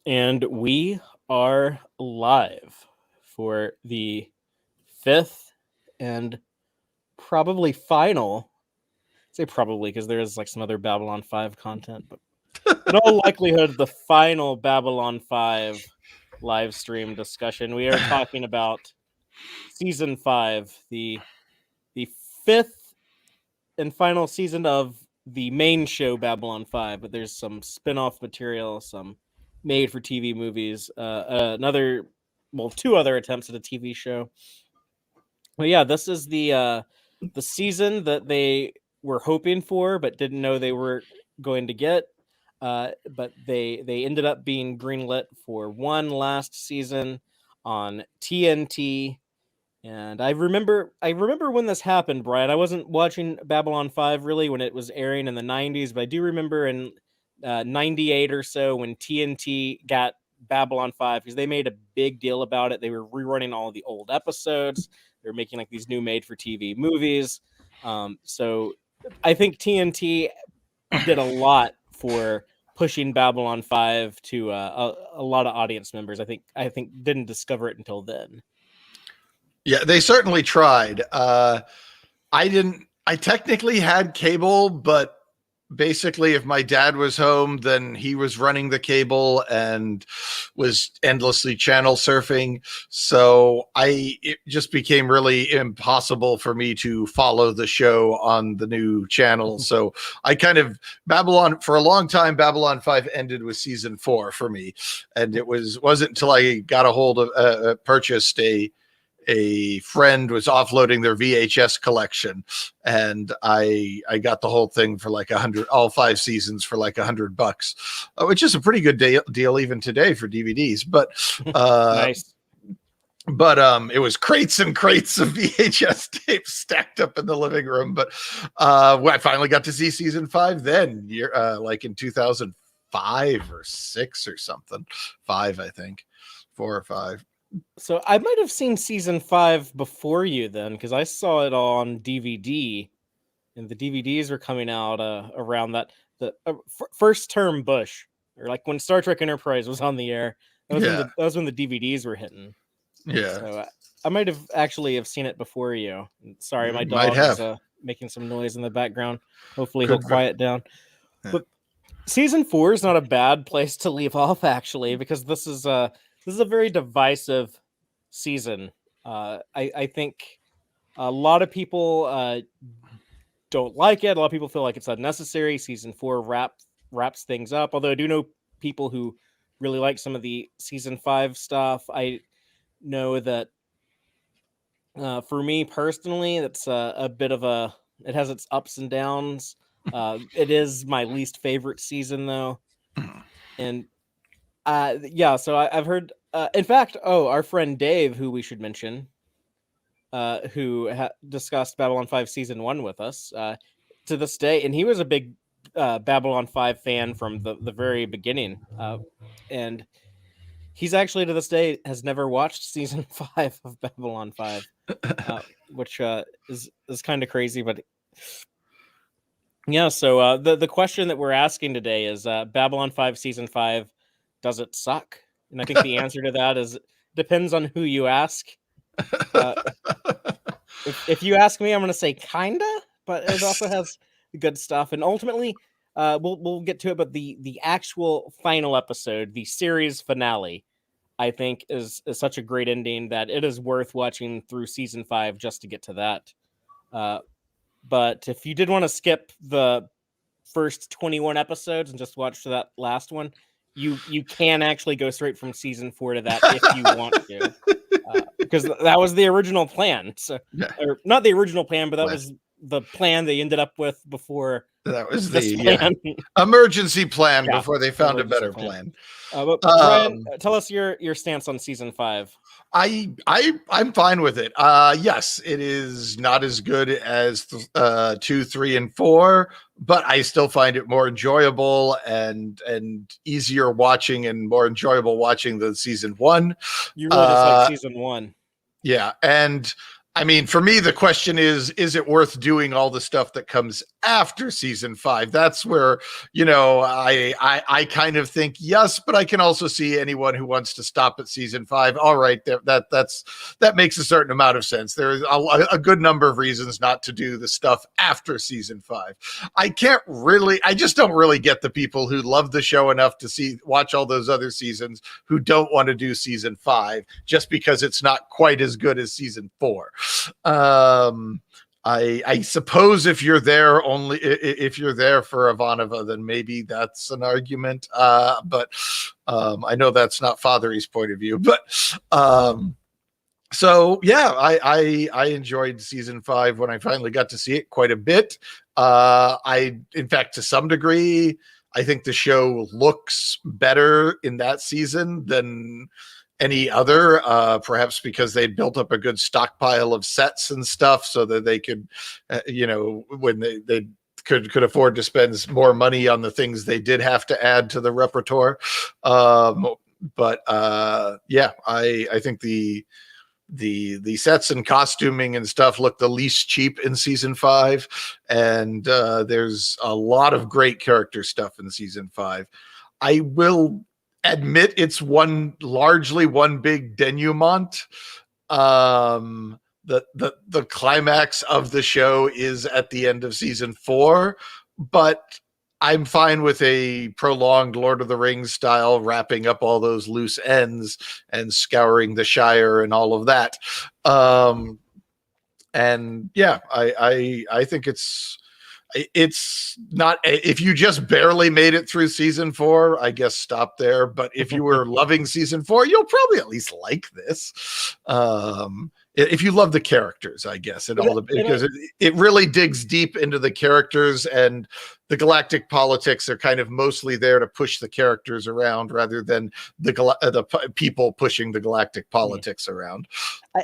And we are live for the fifth and probably final. I say probably because there is like some other Babylon 5 content, but in all likelihood, the final Babylon 5 live stream discussion. We are talking about season 5, the fifth and final season of the main show Babylon 5, but there's some spin-off material, some made for TV movies, two other attempts at a TV show. But yeah, this is the season that they were hoping for but didn't know they were going to get. But they ended up being greenlit for one last season on TNT. And I remember when this happened, Brian. I wasn't watching Babylon 5 really when it was airing in the 90s, but I do remember in 98 or so when TNT got Babylon 5 because they made a big deal about it. They were rerunning all the old episodes. They were making like these new made for TV movies. So I think TNT did a lot for pushing Babylon 5 to a lot of audience members. I think didn't discover it until then. Yeah, they certainly tried. I technically had cable, but basically if my dad was home, then he was running the cable and was endlessly channel surfing. So it just became really impossible for me to follow the show on the new channel. So I kind of for a long time, Babylon 5 ended with season 4 for me. And it wasn't until I got a hold of, purchased a friend was offloading their VHS collection, and I got the whole thing for like all 5 seasons for like $100, which is a pretty good deal even today for DVDs. But nice. But it was crates and crates of VHS tapes stacked up in the living room. But I finally got to see season 5 then, like in 2005 or 6 or something. 5, I think, 4 or 5. So I might have seen season 5 before you then, because I saw it on DVD, and the DVDs were coming out around the first term Bush, or like when Star Trek Enterprise was on the air. That was when the DVDs were hitting. Yeah. So I might have actually seen it before you. Sorry, my dog is making some noise in the background. Hopefully he'll quiet down. Yeah. But season 4 is not a bad place to leave off, actually, because this is a very divisive season. I think a lot of people don't like it. A lot of people feel like it's unnecessary. Season 4 wraps things up. Although I do know people who really like some of the season 5 stuff. I know that for me personally, that's a bit of it has its ups and downs. It is my least favorite season though. And so I've heard, in fact, our friend Dave, who we should mention, who discussed Babylon 5 season 1 with us to this day, and he was a big Babylon 5 fan from the very beginning, and he's actually to this day has never watched season 5 of Babylon 5, which is kind of crazy, but yeah. So the question that we're asking today is Babylon 5 season 5, does it suck? And I think the answer to that is depends on who you ask. If you ask me, I'm going to say kinda, but it also has good stuff. And ultimately, we'll get to it. But the actual final episode, the series finale, I think is such a great ending that it is worth watching through season 5 just to get to that. But if you did want to skip the first 21 episodes and just watch that last one, you can actually go straight from season 4 to that if you want to, because that was the original plan. So, or not the original plan, but that was the plan they ended up with before. That was the emergency plan before they found a better plan. But Brian, tell us your stance on season 5. I'm fine with it. Yes, it is not as good as 2, 3, and 4, but I still find it more enjoyable and easier watching and more enjoyable watching than season 1. You really just like season 1. Yeah, and I mean, for me, the question is it worth doing all the stuff that comes after season 5? That's where, I kind of think yes, but I can also see anyone who wants to stop at season 5. All right, that makes a certain amount of sense. There is a good number of reasons not to do the stuff after season 5. I just don't really get the people who love the show enough to watch all those other seasons who don't want to do season 5 just because it's not quite as good as season 4. I suppose if you're there for Ivanova, then maybe that's an argument. But I know that's not Fathery's point of view. But so yeah, I enjoyed season 5 when I finally got to see it quite a bit. In fact, to some degree, I think the show looks better in that season than any other, perhaps because they built up a good stockpile of sets and stuff so that they could, when they could afford to spend more money on the things they did have to add to the repertoire. But I think the sets and costuming and stuff look the least cheap in season 5, and there's a lot of great character stuff in season 5. I will admit it's largely one big denouement. The climax of the show is at the end of season 4, but I'm fine with a prolonged Lord of the Rings style wrapping up all those loose ends and scouring the Shire and all of that. And yeah, I think it's not, if you just barely made it through season 4, I guess stop there. But if you were loving season 4, you'll probably at least like this. If you love the characters, I guess, because it really digs deep into the characters, and the galactic politics are kind of mostly there to push the characters around rather than the people pushing the galactic politics around.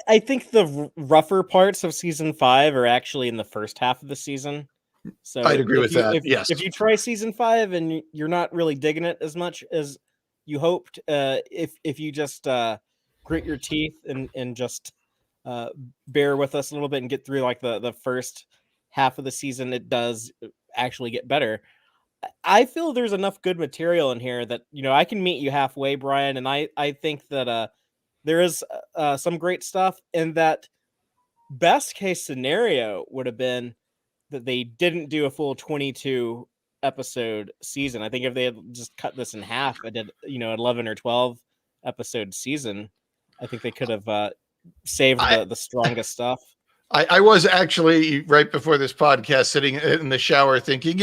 I think the rougher parts of season 5 are actually in the first half of the season. So I'd agree with that. Yes. If you try season 5 and you're not really digging it as much as you hoped, if you just grit your teeth and just bear with us a little bit and get through like the first half of the season, it does actually get better. I feel there's enough good material in here that, I can meet you halfway, Brian. And I think that there is some great stuff, and that best case scenario would have been that they didn't do a full 22 episode season. I think if they had just cut this in half and did, 11 or 12 episode season, I think they could have saved the strongest stuff. I was actually, right before this podcast, sitting in the shower thinking,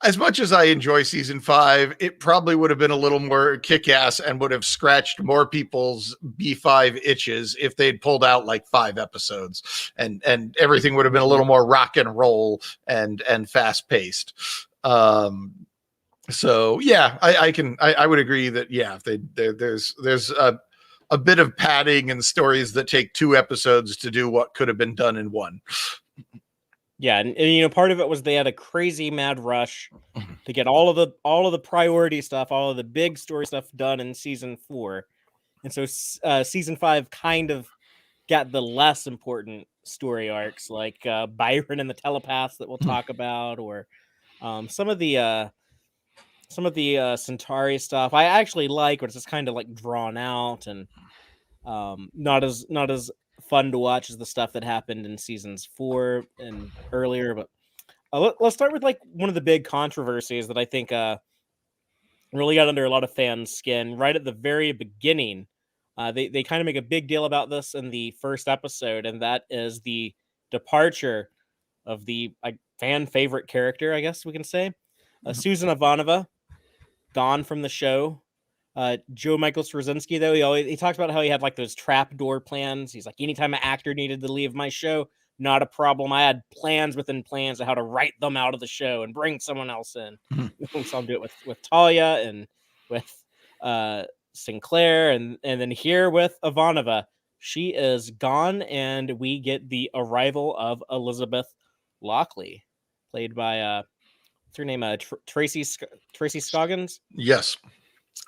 as much as I enjoy season 5, it probably would have been a little more kick-ass and would have scratched more people's B5 itches if they'd pulled out like 5 episodes, and everything would have been a little more rock and roll and fast-paced. So yeah, I would agree that there's a bit of padding and stories that take 2 episodes to do what could have been done in 1. Yeah, and part of it was they had a crazy mad rush to get all of the priority stuff, all of the big story stuff done in season 4, and so season 5 kind of got the less important story arcs, like Byron and the telepaths that we'll talk about, or some of the Centauri stuff. I actually like, but it's just kind of like drawn out and not as fun to watch as the stuff that happened in seasons 4 and earlier. But let's start with like one of the big controversies that I think really got under a lot of fans' skin right at the very beginning. They kind of make a big deal about this in the first episode, and that is the departure of the fan favorite character, I guess we can say, Susan Ivanova, gone from the show. Joe Michael Straczynski, though, he talks about how he had like those trapdoor plans. He's like, anytime an actor needed to leave my show, not a problem. I had plans within plans of how to write them out of the show and bring someone else in. We saw him do it with Talia and with Sinclair, and then here with Ivanova. She is gone, and we get the arrival of Elizabeth Lockley, played by what's her name? Tracy Scoggins. Yes.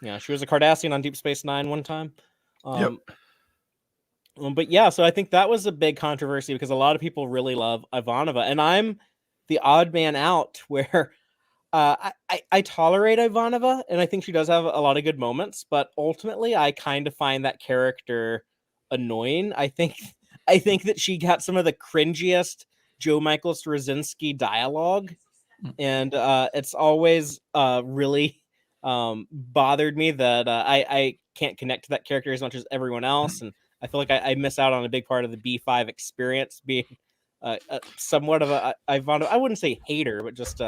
Yeah, she was a Cardassian on Deep Space Nine one time. Yep. But yeah, so I think that was a big controversy because a lot of people really love Ivanova, and I'm the odd man out where I tolerate Ivanova, and I think she does have a lot of good moments, but ultimately I kind of find that character annoying. I think that she got some of the cringiest Joe Michael Straczynski dialogue, and it's always really bothered me that I can't connect to that character as much as everyone else, and I feel like I miss out on a big part of the B5 experience being somewhat of a Ivanova. I wouldn't say hater, but just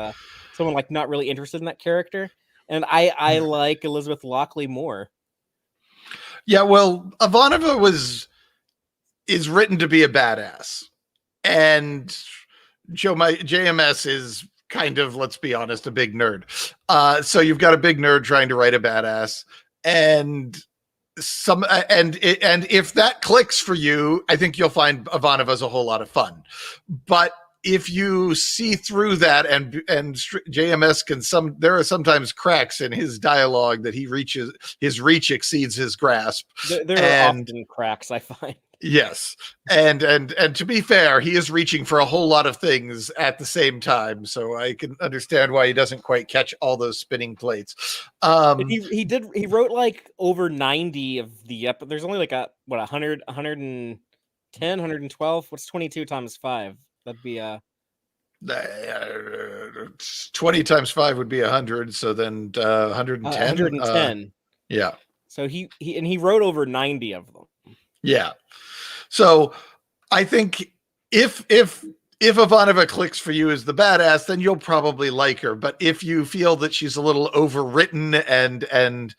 someone like not really interested in that character. And I like Elizabeth Lockley more. Yeah, well, Ivanova is written to be a badass, and JMS is kind of, let's be honest, a big nerd. So you've got a big nerd trying to write a badass, and if that clicks for you, I think you'll find Ivanova's a whole lot of fun. But if you see through that, and JMS there are sometimes cracks in his dialogue that his reach exceeds his grasp. There are often cracks, I find. Yes. And to be fair, he is reaching for a whole lot of things at the same time. So I can understand why he doesn't quite catch all those spinning plates. He wrote like over 90 of the there's only like 100, 110, 112. What's 22 times 5? That'd be 20 times 5 would be 100. So then 110. 110. Yeah. So he wrote over 90 of them. Yeah. So I think if Ivanova clicks for you as the badass, then you'll probably like her. But if you feel that she's a little overwritten and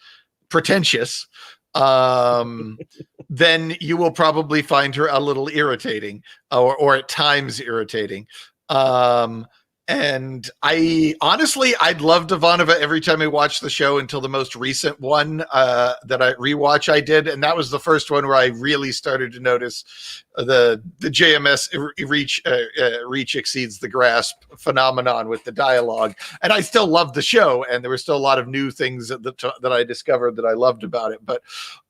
pretentious, then you will probably find her a little irritating, or at times irritating. And I'd loved Ivanova every time I watched the show until the most recent one that I did. And that was the first one where I really started to notice the JMS reach exceeds the grasp phenomenon with the dialogue. And I still loved the show, and there were still a lot of new things that I discovered that I loved about it. But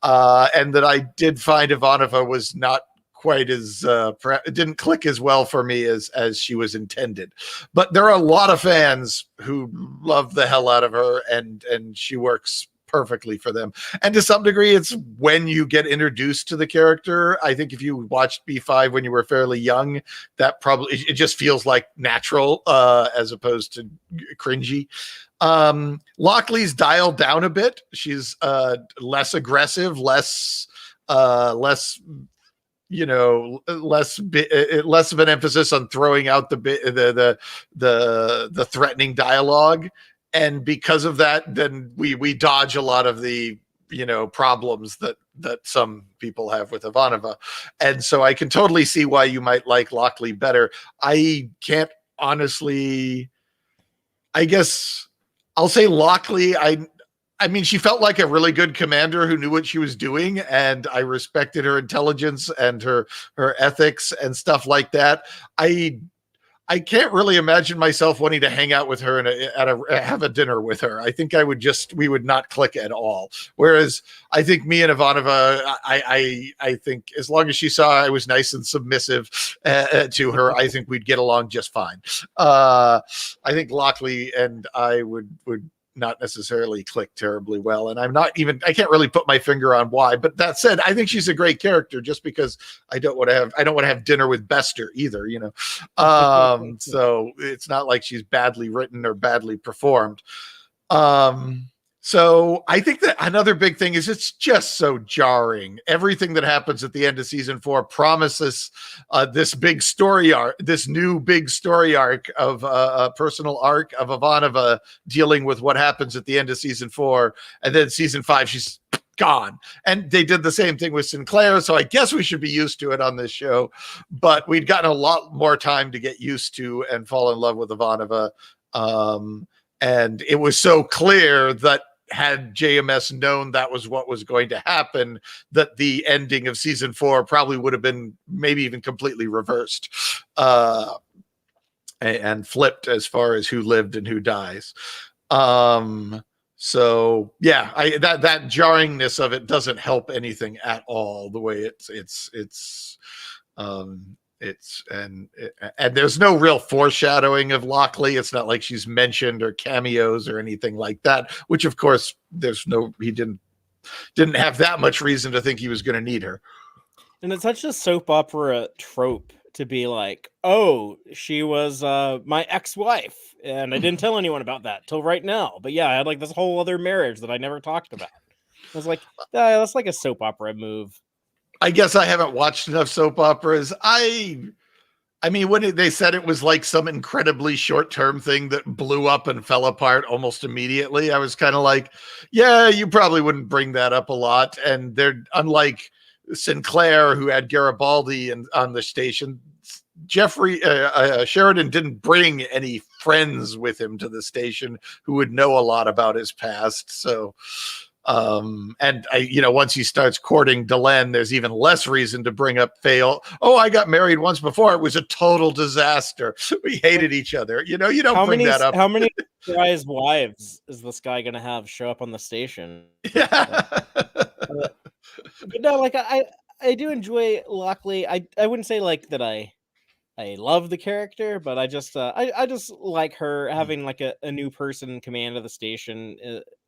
and that I did find Ivanova was not quite as it didn't click as well for me as she was intended. But there are a lot of fans who love the hell out of her, and she works perfectly for them. And to some degree, it's when you get introduced to the character. I think if you watched B5 when you were fairly young, that probably it just feels like natural as opposed to cringy. Lockley's dialed down a bit. She's less aggressive, less less of an emphasis on throwing out the threatening dialogue, and because of that, then we dodge a lot of the problems that some people have with Ivanova, and so I can totally see why you might like Lockley better. I can't honestly. I guess I'll say Lockley. I mean, she felt like a really good commander who knew what she was doing, and I respected her intelligence and her ethics and stuff like that. I can't really imagine myself wanting to hang out with her and have a dinner with her. I think we would not click at all. Whereas I think me and Ivanova, I think as long as she saw I was nice and submissive to her, I think we'd get along just fine. I think Lockley and I would not necessarily click terribly well, and I can't really put my finger on why. But that said, I think she's a great character, just because I don't want to have dinner with Bester either, so it's not like she's badly written or badly performed. So I think that another big thing is it's just so jarring. Everything that happens at the end of season 4 promises this new big story arc of a personal arc of Ivanova dealing with what happens at the end of season 4. And then season 5, she's gone. And they did the same thing with Sinclair. So I guess we should be used to it on this show. But we'd gotten a lot more time to get used to and fall in love with Ivanova. And it was so clear that had JMS known that was what was going to happen, that the ending of season 4 probably would have been maybe even completely reversed and flipped as far as who lived and who dies. So yeah, that jarringness of it doesn't help anything at all. The way and there's no real foreshadowing of Lockley. It's not like she's mentioned or cameos or anything like that. Which of course he didn't have that much reason to think he was going to need her. And it's such a soap opera trope to be like, oh, she was my ex-wife, and I didn't tell anyone about that till right now. But yeah, I had like this whole other marriage that I never talked about. I was like, that's like a soap opera move. I guess I haven't watched enough soap operas. I mean, when they said it was like some incredibly short-term thing that blew up and fell apart almost immediately, I was kind of like, yeah, you probably wouldn't bring that up a lot. And they're unlike Sinclair, who had Garibaldi on the station. Sheridan didn't bring any friends with him to the station who would know a lot about his past. So, once he starts courting Delenn, there's even less reason to bring up fail. Oh, I got married once before. It was a total disaster. We hated each other. You don't bring that up. How many guys' wives is this guy going to have show up on the station? Yeah. But no, like I do enjoy Lockley. I wouldn't say like that I love the character, but I just like her having like a new person in command of the station.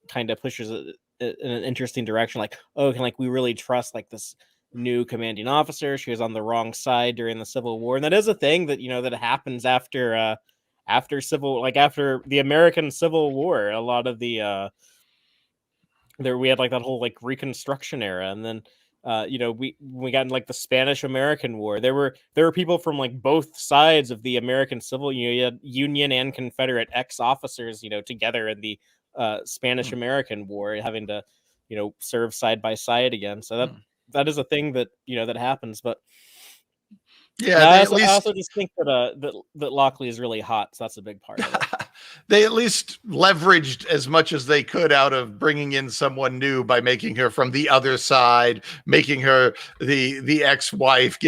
Kind of pushes it in an interesting direction. Like, oh, we really trust like this new commanding officer? She was on the wrong side during the Civil War, and that is a thing that that happens after the American Civil War. A lot of the we had like that whole like Reconstruction era, and then we got in like the Spanish American War. There were people from like both sides of the American Civil. You had Union and Confederate ex-officers together in the Spanish American War, having to serve side by side again. So that is a thing that that happens. But yeah, I also just think that Lockley is really hot, so that's a big part of it. They at least leveraged as much as they could out of bringing in someone new by making her from the other side, making her the ex-wife,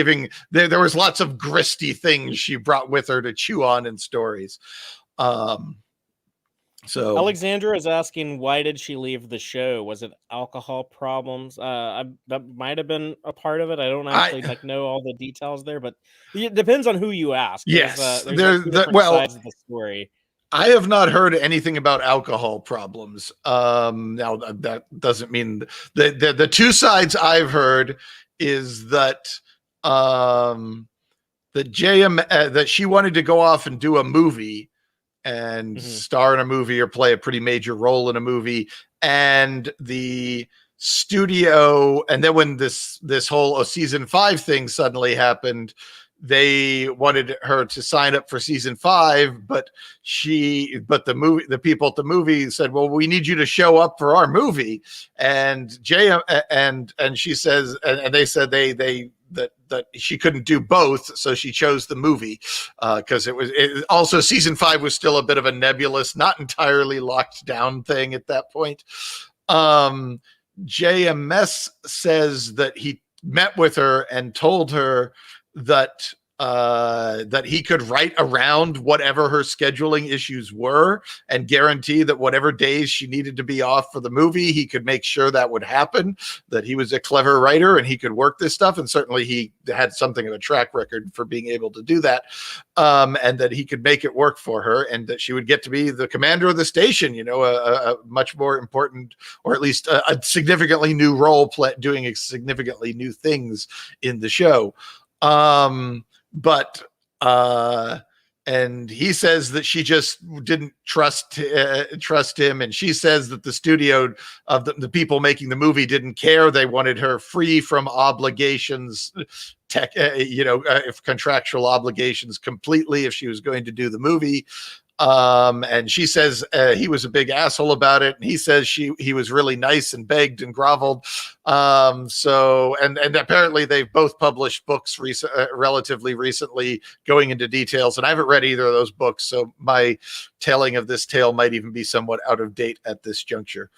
there was lots of gristy things she brought with her to chew on in stories. So Alexandra is asking, why did she leave the show? Was it alcohol problems? That might have been a part of it. I don't actually know all the details there, but it depends on who you ask. Yes, there's sides of the story. I have not heard anything about alcohol problems. Now that doesn't mean the two sides I've heard is that that she wanted to go off and do a movie and star in a movie or play a pretty major role in a movie, and the studio, and then when this whole season 5 thing suddenly happened, they wanted her to sign up for season 5, but the people at the movie said, well, we need you to show up for our movie. And she says, and they said that she couldn't do both. So she chose the movie because also season 5 was still a bit of a nebulous, not entirely locked down thing at that point. JMS says that he met with her and told her that he could write around whatever her scheduling issues were and guarantee that whatever days she needed to be off for the movie, he could make sure that would happen, that he was a clever writer and he could work this stuff. And certainly he had something of a track record for being able to do that. And that he could make it work for her, and that she would get to be the commander of the station, a much more important, or at least a significantly new role, doing significantly new things in the show. And he says that she just didn't trust him, and she says that the studio of the people making the movie didn't care. They wanted her free from obligations, if contractual obligations completely, if she was going to do the movie. And she says he was a big asshole about it, and he says he was really nice and begged and groveled. So apparently they've both published books relatively recently going into details, and I haven't read either of those books, so my telling of this tale might even be somewhat out of date at this juncture.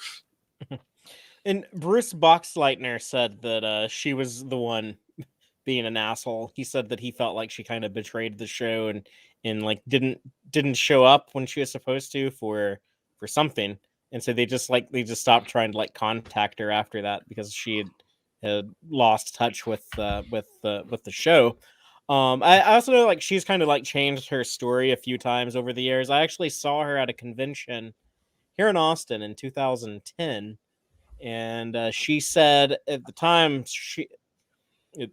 And Bruce Boxleitner said that she was the one being an asshole. He said that he felt like she kind of betrayed the show and like didn't show up when she was supposed to for something. and so they just stopped trying to like contact her after that because she had lost touch with the show. I also know like she's kind of like changed her story a few times over the years. I actually saw her at a convention here in Austin in 2010, and she said at the time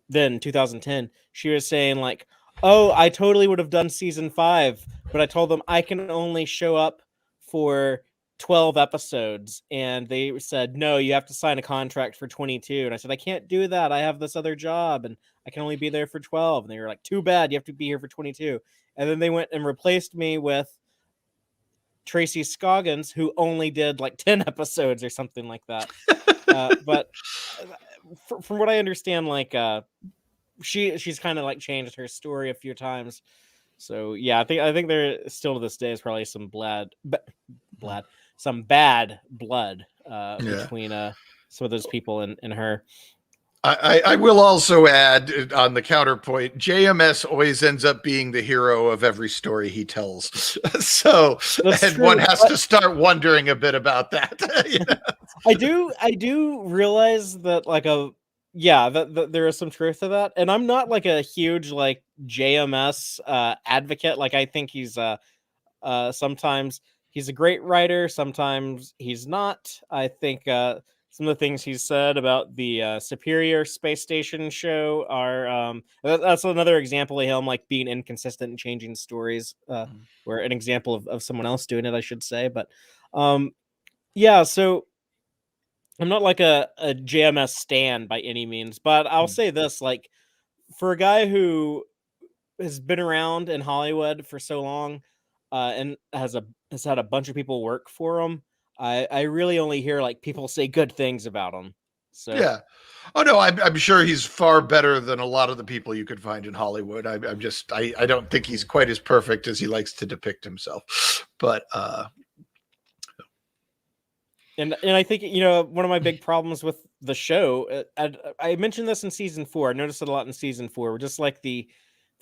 then 2010 she was saying like, oh, I totally would have done season 5, but I told them I can only show up for 12 episodes, and they said no, you have to sign a contract for 22. And I said I can't do that, I have this other job and I can only be there for 12. And they were like, too bad, you have to be here for 22. And then they went and replaced me with Tracy Scoggins, who only did like 10 episodes or something like that. But from what I understand, like she's kind of like changed her story a few times. So yeah, I think there still to this day is probably some some bad blood between some of those people and her. I will also add on the counterpoint, JMS always ends up being the hero of every story he tells. So, That's and true, one has to start wondering a bit about that. You know? I do realize that like that there is some truth to that. And I'm not like a huge like JMS advocate. Like I think he's sometimes he's a great writer, sometimes he's not. I think some of the things he's said about the Superior Space Station show are that's another example of him like being inconsistent and changing stories, or an example of someone else doing it, I should say. But yeah, so I'm not like a JMS stan by any means, but I'll say this, like for a guy who has been around in Hollywood for so long, and has had a bunch of people work for him, I really only hear like people say good things about him. So yeah. Oh no, I'm sure he's far better than a lot of the people you could find in Hollywood. I don't think he's quite as perfect as he likes to depict himself. But and I think, you know, one of my big problems with the show, I mentioned this in season 4. I noticed it a lot in season 4. We're just like the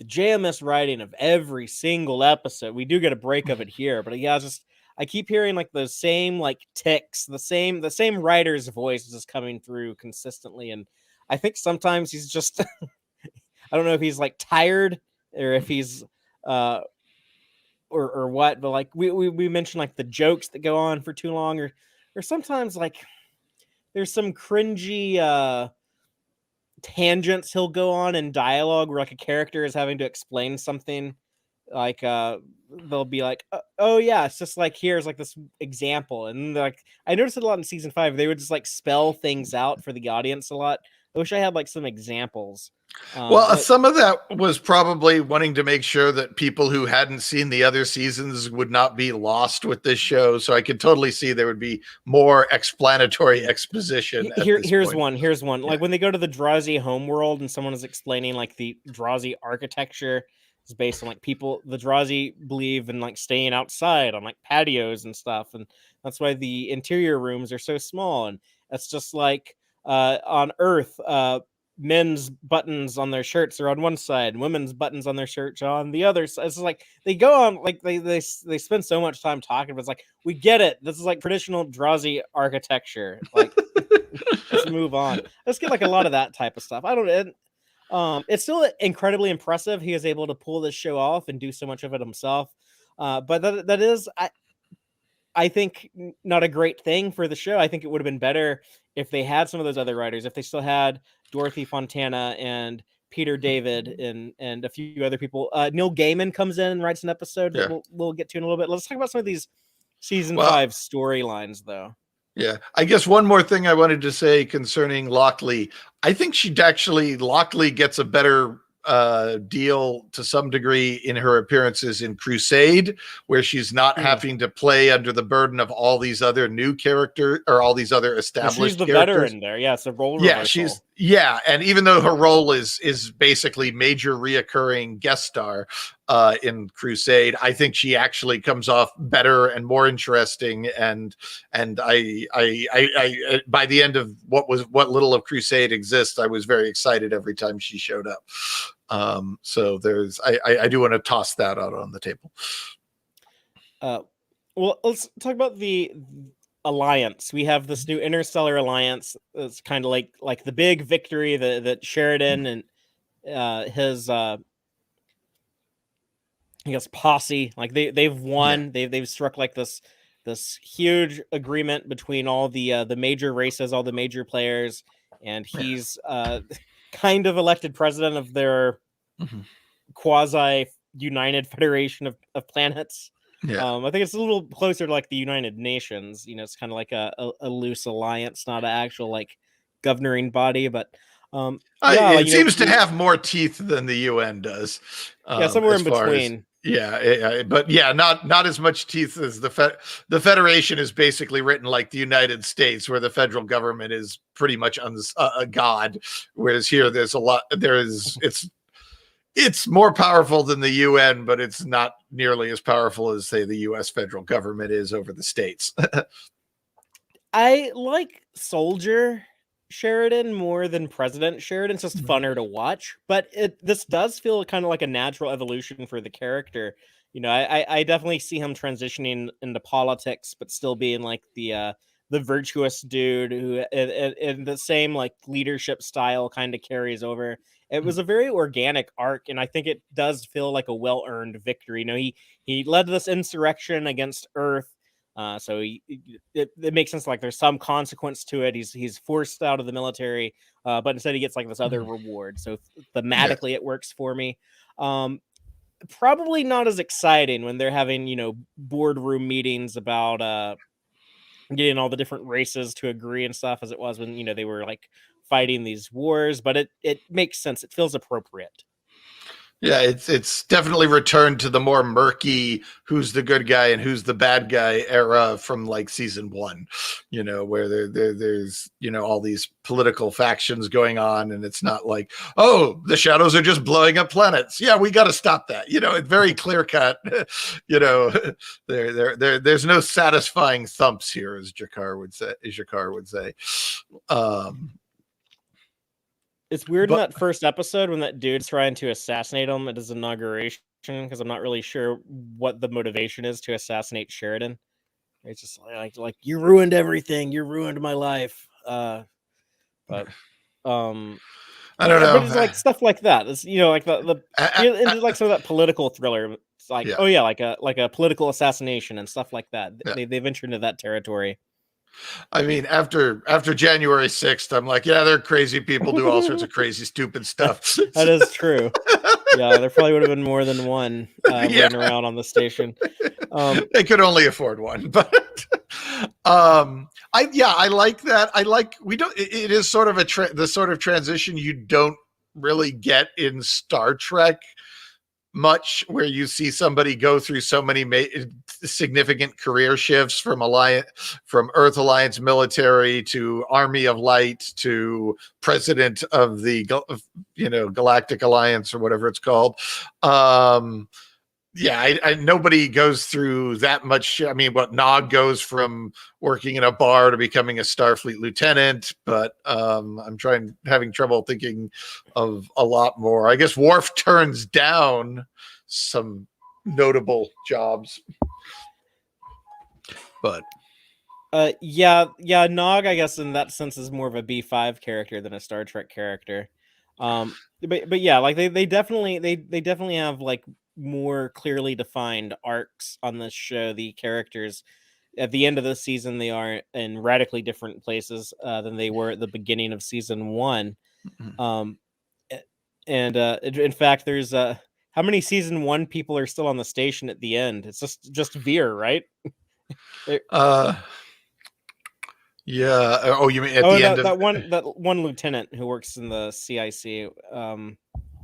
JMS writing of every single episode. We do get a break of it here, but yeah, just I keep hearing like the same like ticks, the same writer's voice is just coming through consistently. And I think sometimes he's just I don't know if he's like tired or if he's or what, but like we mentioned like the jokes that go on for too long, or sometimes like there's some cringy tangents he'll go on in dialogue where like a character is having to explain something, like they'll be like, oh yeah, it's just like here's like this example, and like I noticed it a lot in season 5, they would just like spell things out for the audience a lot. I wish I had like some examples. Well, some of that was probably wanting to make sure that people who hadn't seen the other seasons would not be lost with this show. So I could totally see there would be more explanatory exposition. Here's one. Yeah. Like when they go to the Drazi homeworld and someone is explaining like the Drazi architecture is based on like people, the Drazi believe in like staying outside on like patios and stuff. And that's why the interior rooms are so small. And that's just like on Earth, men's buttons on their shirts are on one side and women's buttons on their shirts are on the other side. It's like they go on like they spend so much time talking, but it's like, we get it, this is like traditional Drazi architecture, like let's move on. Let's get like a lot of that type of stuff. I don't it's still incredibly impressive he is able to pull this show off and do so much of it himself, but that is I think not a great thing for the show. I think it would have been better if they had some of those other writers, if they still had Dorothy Fontana and Peter David and a few other people. Neil Gaiman comes in and writes an episode that we'll get to in a little bit. Let's talk about some of these season 5 storylines, though. Yeah, I guess one more thing I wanted to say concerning Lockley. I think Lockley gets a better deal to some degree in her appearances in Crusade, where she's not having to play under the burden of all these other new characters or all these other established she's the characters. Veteran there. Yeah, it's a role reversal. And even though her role is basically major reoccurring guest star in Crusade, I think she actually comes off better and more interesting. And I by the end of what little of Crusade exists, I was very excited every time she showed up. So I do want to toss that out on the table. Well, let's talk about alliance. We have this new Interstellar Alliance. It's kind of like the big victory that Sheridan and his I guess posse, like they've won. They've struck like this huge agreement between all the major races, all the major players, and he's kind of elected president of their quasi united federation of planets. I think it's a little closer to like the United Nations. You know, it's kind of like a loose alliance, not an actual like governing body, but it seems to have more teeth than the UN does. Somewhere in between. But not as much teeth as the Federation is basically written like the United States, where the federal government is pretty much a god, whereas here there's a lot. It's more powerful than the UN, but it's not nearly as powerful as, say, the U.S. federal government is over the states. I like Soldier Sheridan more than President Sheridan. It's just funner to watch, but this does feel kind of like a natural evolution for the character. You know, I definitely see him transitioning into politics, but still being like the virtuous dude who in the same like leadership style kind of carries over. It was a very organic arc, and I think it does feel like a well-earned victory. You know, he led this insurrection against Earth. So it makes sense. Like there's some consequence to it. He's forced out of the military, but instead he gets like this other reward. So thematically, it works for me. Probably not as exciting when they're having, you know, boardroom meetings about getting all the different races to agree and stuff as it was when, you know, they were like fighting these wars. But it makes sense. It feels appropriate. Yeah, it's definitely returned to the more murky who's the good guy and who's the bad guy era from like season 1, you know, where there's, you know, all these political factions going on, and it's not like, oh, the shadows are just blowing up planets. Yeah, we got to stop that. You know, it's very clear cut. You know, there's no satisfying thumps here, as Jakar would say. It's weird in that first episode when that dude's trying to assassinate him at his inauguration, because I'm not really sure what the motivation is to assassinate Sheridan. It's just like you ruined everything. You ruined my life. But I don't know. But it's like stuff like that. It's, you know, like it's like some of that political thriller. It's like like a political assassination and stuff like that. Yeah. They ventured into that territory. I mean, after January 6th, I'm like, yeah, they're crazy people, do all sorts of crazy, stupid stuff. That is true. Yeah, there probably would have been more than one running around on the station. They could only afford one, but I like that. It is sort of the sort of transition you don't really get in Star Trek much, where you see somebody go through so many significant career shifts from Earth Alliance military to Army of Light to president of the Galactic Alliance or whatever it's called. Nobody goes through that much. I mean, Nog goes from working in a bar to becoming a Starfleet lieutenant, but I'm having trouble thinking of a lot more. I guess Worf turns down some notable jobs, but Nog, I guess in that sense is more of a B5 character than a Star Trek character. But yeah, like they definitely have like more clearly defined arcs on this show. The characters at the end of the season, they are in radically different places than they were at the beginning of season 1. In fact, there's how many season 1 people are still on the station at the end? It's just Veer, right? Yeah. Oh, you mean at the end of that one lieutenant who works in the CIC.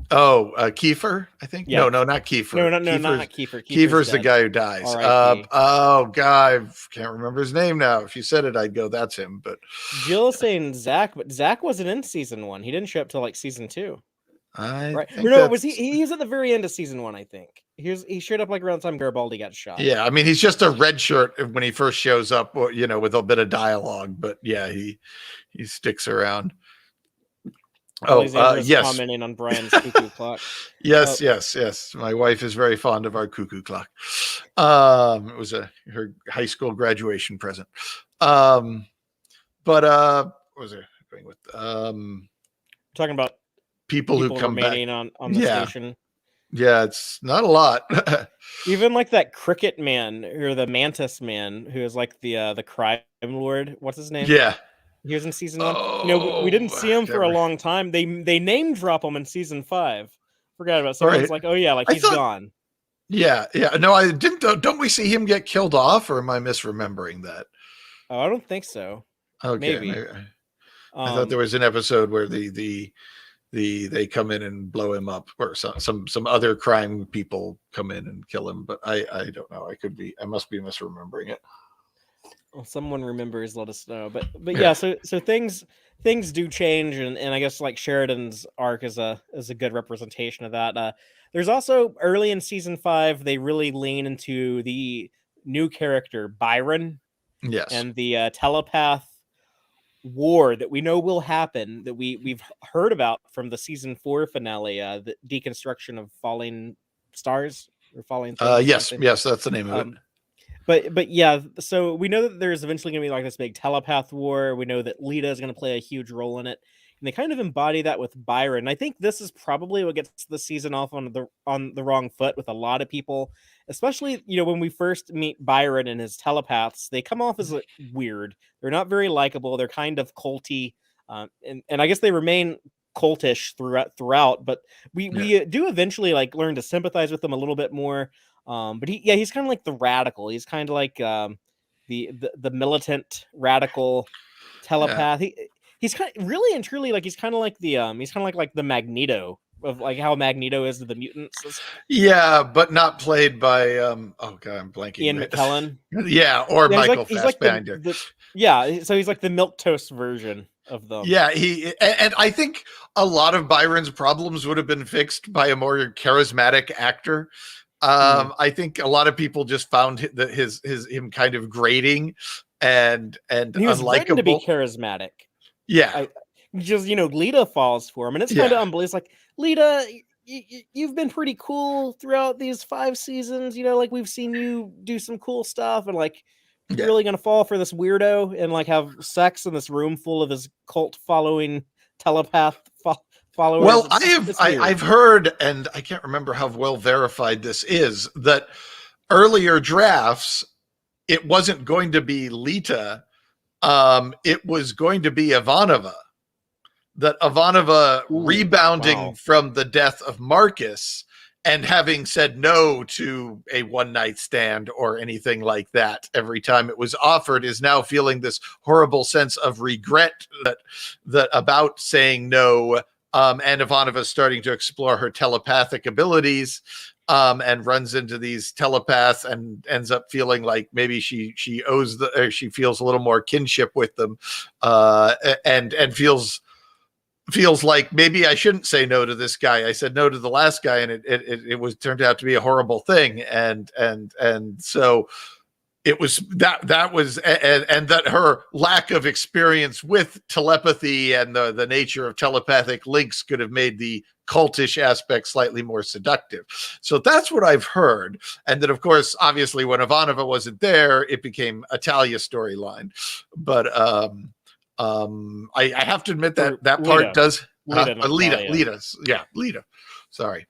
Kiefer, I think. Yeah. No, not Kiefer. No, not Kiefer. Kiefer's the guy who dies. Oh, guy, I can't remember his name now. If you said it, I'd go, that's him. But Jill is saying Zach, but Zach wasn't in season 1. He didn't show up till like season 2. Was he was at the very end of season 1, I think. He showed up like around the time Garibaldi got shot. Yeah, I mean, he's just a red shirt when he first shows up, you know, with a bit of dialogue, but yeah, he sticks around. Yes. Commenting on Brian's cuckoo clock. Yes. My wife is very fond of our cuckoo clock. It was her high school graduation present. But what was I going with? Talking about people who come remaining back on the station. Yeah, it's not a lot. Even like that cricket man or the mantis man who is like the crime lord. What's his name? Yeah. He was in season 1. We didn't see him for a long time. They name drop him in season 5. Forgot about it. Someone's like, oh yeah, like he's gone. Yeah. No, I didn't. Don't we see him get killed off, or am I misremembering that? Oh, I don't think so. Okay, maybe. I thought there was an episode where they come in and blow him up, or some other crime people come in and kill him, but I don't know. I must be misremembering it. Well, someone remembers, let us know. But yeah, so things do change, and I guess like Sheridan's arc is a good representation of that. There's also early in season 5, they really lean into the new character Byron. Yes. And the telepath war that we know will happen, that we've heard about from the season 4 finale, the deconstruction of falling stars or falling things. Yes, that's the name of it. But yeah, so we know that there's eventually going to be like this big telepath war. We know that Lyta is going to play a huge role in it, and they kind of embody that with Byron. I think this is probably what gets the season off on the wrong foot with a lot of people, especially when we first meet Byron and his telepaths. They come off as weird. They're not very likable. They're kind of culty, and I guess they remain cultish throughout. But we do eventually like learn to sympathize with them a little bit more. But he's kind of like the radical. He's kind of like the militant radical telepath. Yeah. He's kind of, really and truly like he's kind of like the Magneto of like how Magneto is to the mutants. Yeah, but not played by I'm blanking. Ian McKellen. Or Michael Fassbender. So he's like the milquetoast version of them. Yeah, and I think a lot of Byron's problems would have been fixed by a more charismatic actor. I think a lot of people just found him kind of grating and he was unlikable. To be charismatic. Yeah, just Lyta falls for him, and it's kind of unbelievable. It's like, Lyta, you've been pretty cool throughout these 5 seasons. Like we've seen you do some cool stuff, and like you're really gonna fall for this weirdo and like have sex in this room full of his cult following telepath followers. Well, I've heard, and I can't remember how well verified this is, that earlier drafts, it wasn't going to be Lyta, it was going to be Ivanova. That Ivanova rebounding from the death of Marcus and having said no to a one-night stand or anything like that every time it was offered, is now feeling this horrible sense of regret that about saying no. And Ivanova starting to explore her telepathic abilities, and runs into these telepaths and ends up feeling like maybe she feels a little more kinship with them, and feels like maybe I shouldn't say no to this guy. I said no to the last guy, and it turned out to be a horrible thing, and so it was that was and that her lack of experience with telepathy and the nature of telepathic links could have made the cultish aspect slightly more seductive. So that's what I've heard. And then, of course, obviously, when Ivanova wasn't there, it became a Talia storyline. But I have to admit that part does Lyta. Sorry.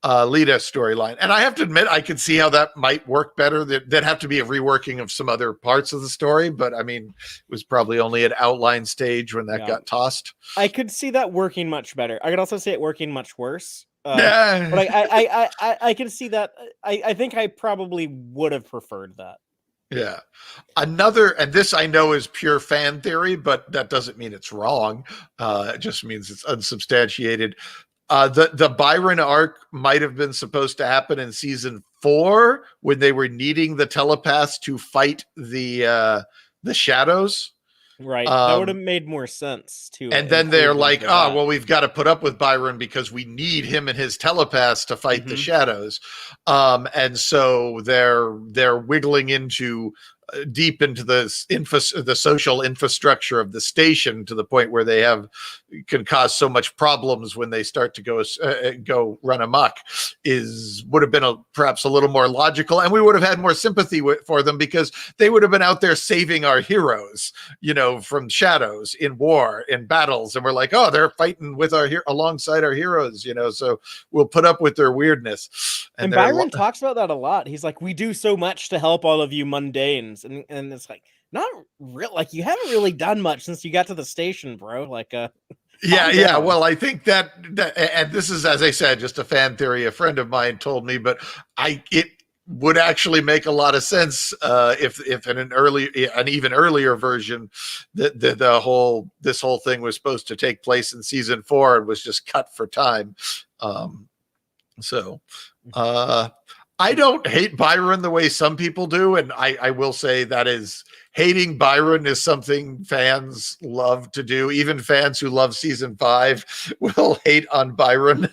Lyta storyline, and I have to admit I could see how that might work better. That'd have to be a reworking of some other parts of the story, but I mean, it was probably only at outline stage when that got tossed. I could see that working much better. I could also see it working much worse. But I can see that. I think I probably would have preferred that. Yeah. And this I know is pure fan theory, but that doesn't mean it's wrong. It just means it's unsubstantiated. The Byron arc might have been supposed to happen in season 4 when they were needing the telepaths to fight the shadows. Right. That would have made more sense too. And then they're like, well, we've got to put up with Byron because we need him and his telepaths to fight the shadows. And so they're wiggling into deep into the social infrastructure of the station, to the point where they can cause so much problems when they start to go run amok, would have been perhaps a little more logical, and we would have had more sympathy for them, because they would have been out there saving our heroes, from shadows in war, in battles, and we're like, oh, they're fighting with alongside our heroes, so we'll put up with their weirdness. And Byron talks about that a lot. He's like, we do so much to help all of you mundanes, and it's like, not real, like, you haven't really done much since you got to the station, bro. Like, yeah. Well, I think that, and this is, as I said, just a fan theory. A friend of mine told me, but it would actually make a lot of sense if in an even earlier version, that this whole thing was supposed to take place in season 4 and was just cut for time. I don't hate Byron the way some people do, and I will say that hating Byron is something fans love to do. Even fans who love season 5 will hate on Byron.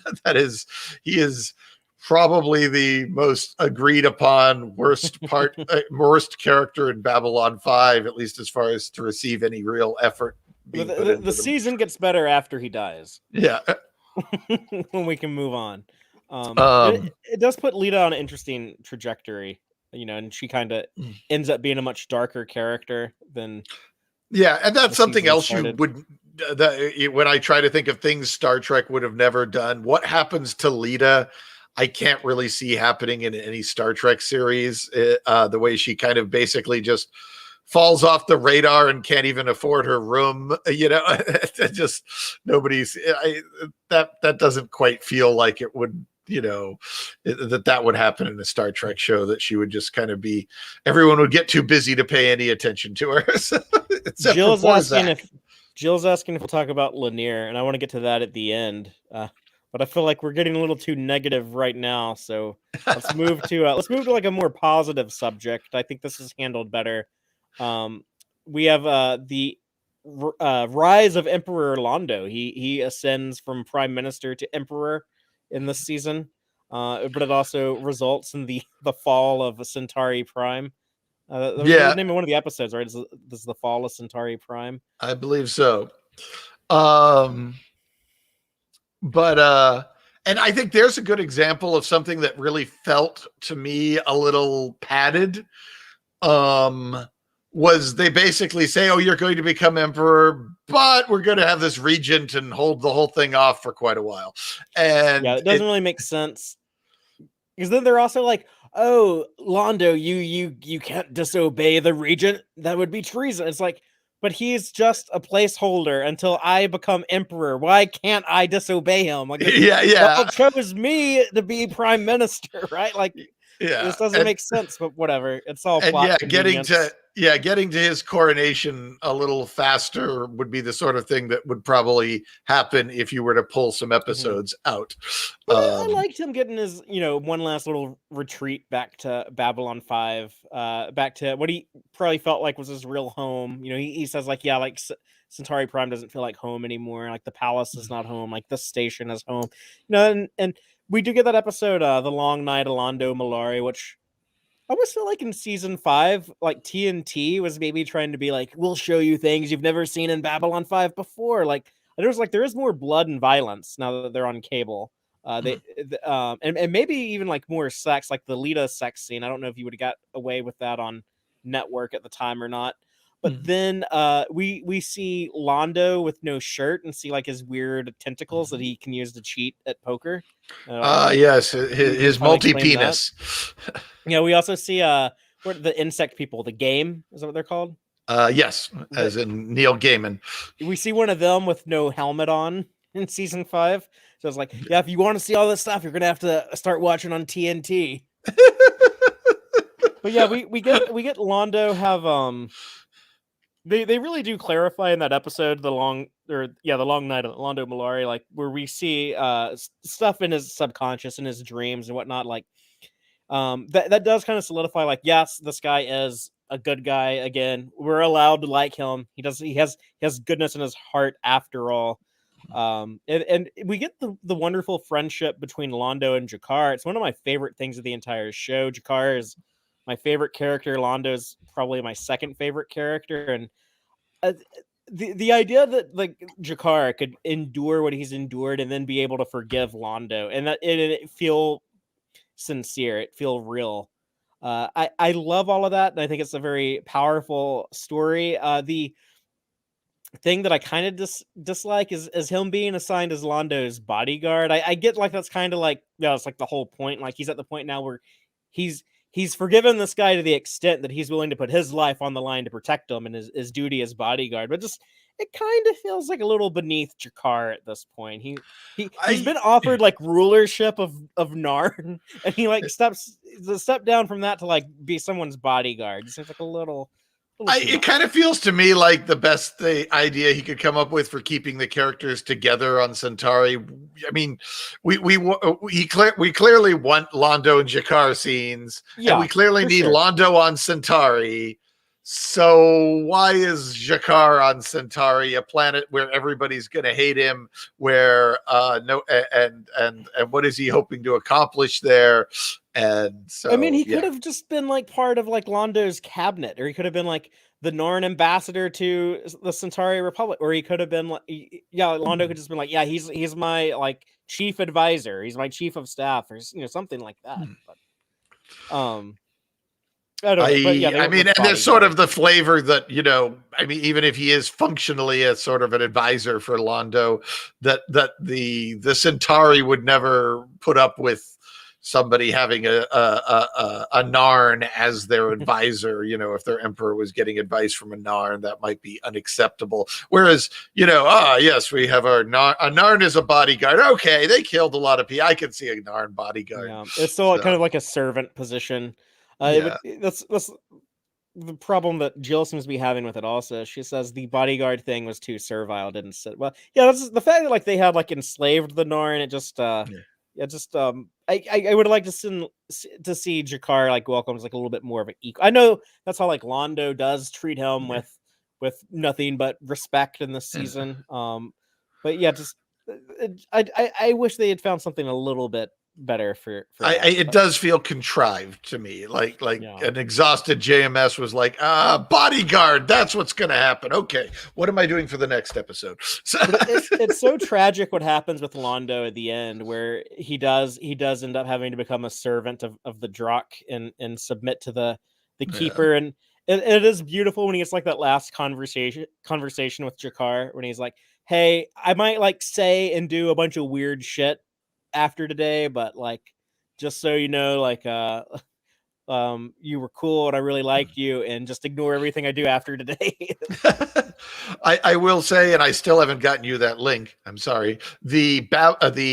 He is probably the most agreed upon worst character in Babylon 5, at least as far as to receive any real effort. The season gets better after he dies. Yeah. When we can move on. It does put Lyta on an interesting trajectory, and she kind of ends up being a much darker character than. Yeah, and that's something else started. When I try to think of things Star Trek would have never done, what happens to Lyta, I can't really see happening in any Star Trek series. The way she kind of basically just falls off the radar and can't even afford her room, just nobody's. That doesn't quite feel like it would. That would happen in a Star Trek show, that she would just kind of everyone would get too busy to pay any attention to her. Jill's asking if we'll talk about Lanier, and I want to get to that at the end. But I feel like we're getting a little too negative right now, so let's move to like a more positive subject. I think this is handled better. We have the rise of Emperor Londo. He ascends from Prime Minister to Emperor in this season, but it also results in the fall of Centauri Prime. That was the name of one of the episodes, right? This is the fall of Centauri Prime. I believe so. But and I think there's a good example of something that really felt to me a little padded. Was they basically say, oh, you're going to become emperor, but we're going to have this regent and hold the whole thing off for quite a while. And it doesn't really make sense, because then they're also like, oh, Londo, you can't disobey the regent. That would be treason. It's like, but he's just a placeholder until I become emperor. Why can't I disobey him? Like, y'all chose me to be prime minister, right? Like, this doesn't make sense, but whatever. It's all plot. Getting to his coronation a little faster would be the sort of thing that would probably happen if you were to pull some episodes out. I liked him getting his, one last little retreat back to Babylon 5, back to what he probably felt like was his real home. He says like, Centauri Prime doesn't feel like home anymore. Like the palace is not home. Like the station is home. And we do get that episode, The Long Night of Londo Mollari, which I always feel like in season 5, like TNT was maybe trying to be like, we'll show you things you've never seen in Babylon 5 before. Like there is more blood and violence now that they're on cable. And maybe even like more sex, like the Lyta sex scene. I don't know if you would have got away with that on network at the time or not. But then we see Londo with no shirt and see like his weird tentacles that he can use to cheat at poker. Yes, his multi-penis. We also see what the insect people, the game, is that what they're called? Yes, as in Neil Gaiman. We see one of them with no helmet on in season 5. So it's like, if you want to see all this stuff, you're gonna have to start watching on TNT. But we get Londo have They really do clarify in that episode, the long night of Londo Mollari, like where we see stuff in his subconscious and his dreams and whatnot. Like that does kind of solidify, like, yes, this guy is a good guy again. We're allowed to like him. He has goodness in his heart after all. And we get the wonderful friendship between Londo and G'Kar. It's one of my favorite things of the entire show. G'Kar is my favorite character. Londo's probably my second favorite character, and the idea that like G'Kar could endure what he's endured and then be able to forgive Londo, and that it feel sincere, it feel real. I love all of that, and I think it's a very powerful story. The thing that I kind of dislike is him being assigned as Londo's bodyguard. I get like that's kind of like, it's like the whole point. Like he's at the point now where he's forgiven this guy to the extent that he's willing to put his life on the line to protect him and his duty as bodyguard. But just it kind of feels like a little beneath G'Kar at this point. He's been offered like rulership of Narn, and he like steps down from that to like be someone's bodyguard. It seems like a little. It kind of feels to me like the best idea he could come up with for keeping the characters together on Centauri. I mean, we clearly want Londo and G'Kar scenes, and we clearly need Londo on Centauri. So why is G'Kar on Centauri, a planet where everybody's going to hate him? Where and what is he hoping to accomplish there? And so, I mean, he could have just been like part of like Londo's cabinet, or he could have been like the Narn ambassador to the Centauri Republic, or he could have been like, Londo could just been like, he's my like chief advisor, he's my chief of staff, or something like that. But, I don't know. But I mean, and there's sort of the flavor that, I mean, even if he is functionally a sort of an advisor for Londo, that the Centauri would never put up with somebody having a Narn as their advisor. If their emperor was getting advice from a Narn, that might be unacceptable. Whereas, yes, we have a Narn is a bodyguard. Okay, they killed a lot of people. I can see a Narn bodyguard. Yeah, it's still kind of like a servant position. That's the problem that Jill seems to be having with it also. She says the bodyguard thing was too servile, didn't sit well. Yeah, that's the fact that like they had like enslaved the Narn. It just I would like to see G'Kar like welcomes like a little bit more of an equal. I know that's how like Londo does treat him with nothing but respect in this season. But yeah, just I wish they had found something a little bit better for it does feel contrived to me, like an exhausted JMS was like, bodyguard, that's what's gonna happen. Okay, what am I doing for the next episode? It's so tragic what happens with Londo at the end, where he does end up having to become a servant of the Drakh and submit to the keeper. And it is beautiful when he gets like that last conversation with G'Kar, when he's like, hey, I might like say and do a bunch of weird shit after today, but like, just so you know, like you were cool and I really liked you, and just ignore everything I do after today. I will say, and I still haven't gotten you that link, I'm sorry, the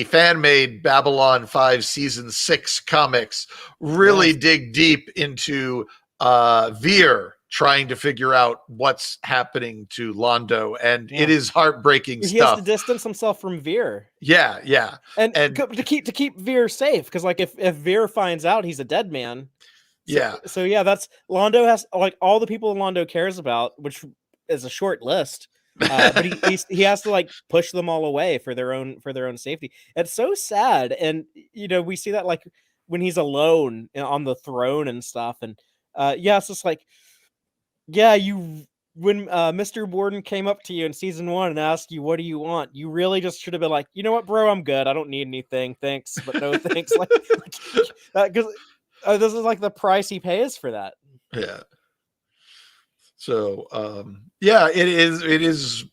fan-made Babylon 5 season 6 comics really dig deep into Veer trying to figure out what's happening to Londo, and it is heartbreaking stuff. He has to distance himself from Veer. Yeah. And to keep Veer safe, because like if Veer finds out he's a dead man. So that's Londo has like all the people Londo cares about, which is a short list. But he has to like push them all away for their own safety. It's so sad, and we see that like when he's alone on the throne and stuff, and it's just like, when Mr. Borden came up to you in season 1 and asked you, what do you want? You really just should have been like, you know what, bro, I'm good. I don't need anything. Thanks, but no thanks. Because this is like the price he pays for that. Yeah. So, it is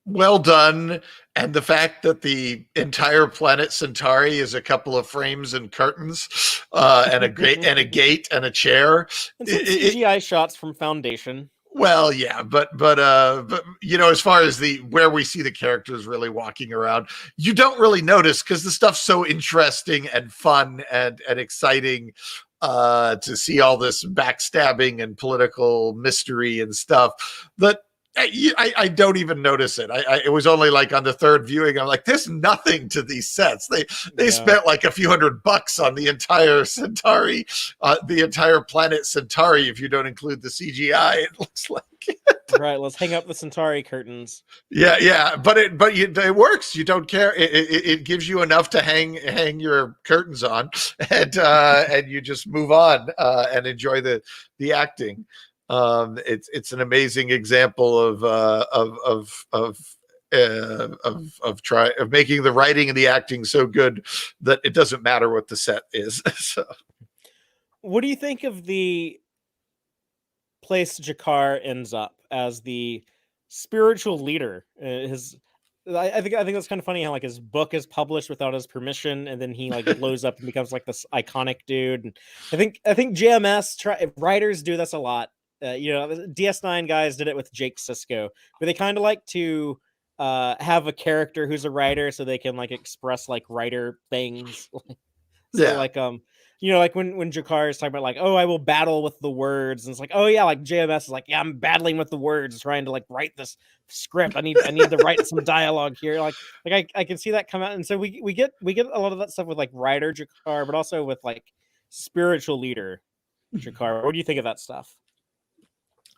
well done. And the fact that the entire planet Centauri is a couple of frames and curtains, and a gate and a chair, and some CGI shots from Foundation. Well, yeah, but as far as where we see the characters really walking around, you don't really notice because the stuff's so interesting and fun and exciting to see all this backstabbing and political mystery and stuff that I don't even notice it. It was only like on the third viewing, I'm like, there's nothing to these sets. They spent like a few $100 on the entire Centauri, the entire planet Centauri, if you don't include the CGI. It looks like Right, let's hang up the Centauri curtains. Yeah, but it works. You don't care. It gives you enough to hang your curtains on, and you just move on and enjoy the acting. It's an amazing example of making the writing and the acting so good that it doesn't matter what the set is. So. What do you think of the place Jakar ends up as the spiritual leader? I think that's kind of funny how like his book is published without his permission, and then he like blows up and becomes like this iconic dude. And I think JMS writers do this a lot. DS9 guys did it with Jake Sisko, where they kind of like to have a character who's a writer so they can like express like writer things. Like like when Jakar is talking about like, oh, I will battle with the words, and it's like, oh yeah, like JMS is like, yeah, I'm battling with the words, trying to like write this script. I need to write some dialogue here. Like I can see that come out, and so we get a lot of that stuff with like writer Jakar, but also with like spiritual leader Jakar. What do you think of that stuff?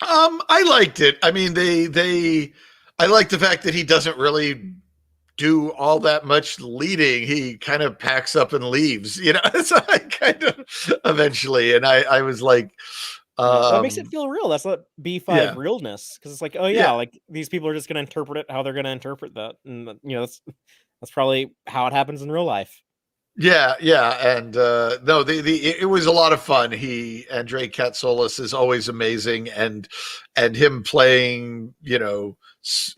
I liked it. I mean, I like the fact that he doesn't really do all that much leading. He kind of packs up and leaves, so I kind of eventually, and I was like, that makes it feel real. That's what B5 realness, because it's like, oh yeah, like these people are just going to interpret it how they're going to interpret that, and that's probably how it happens in real life. Yeah, and no, it was a lot of fun. Andrei Katsoulis is always amazing, and him playing,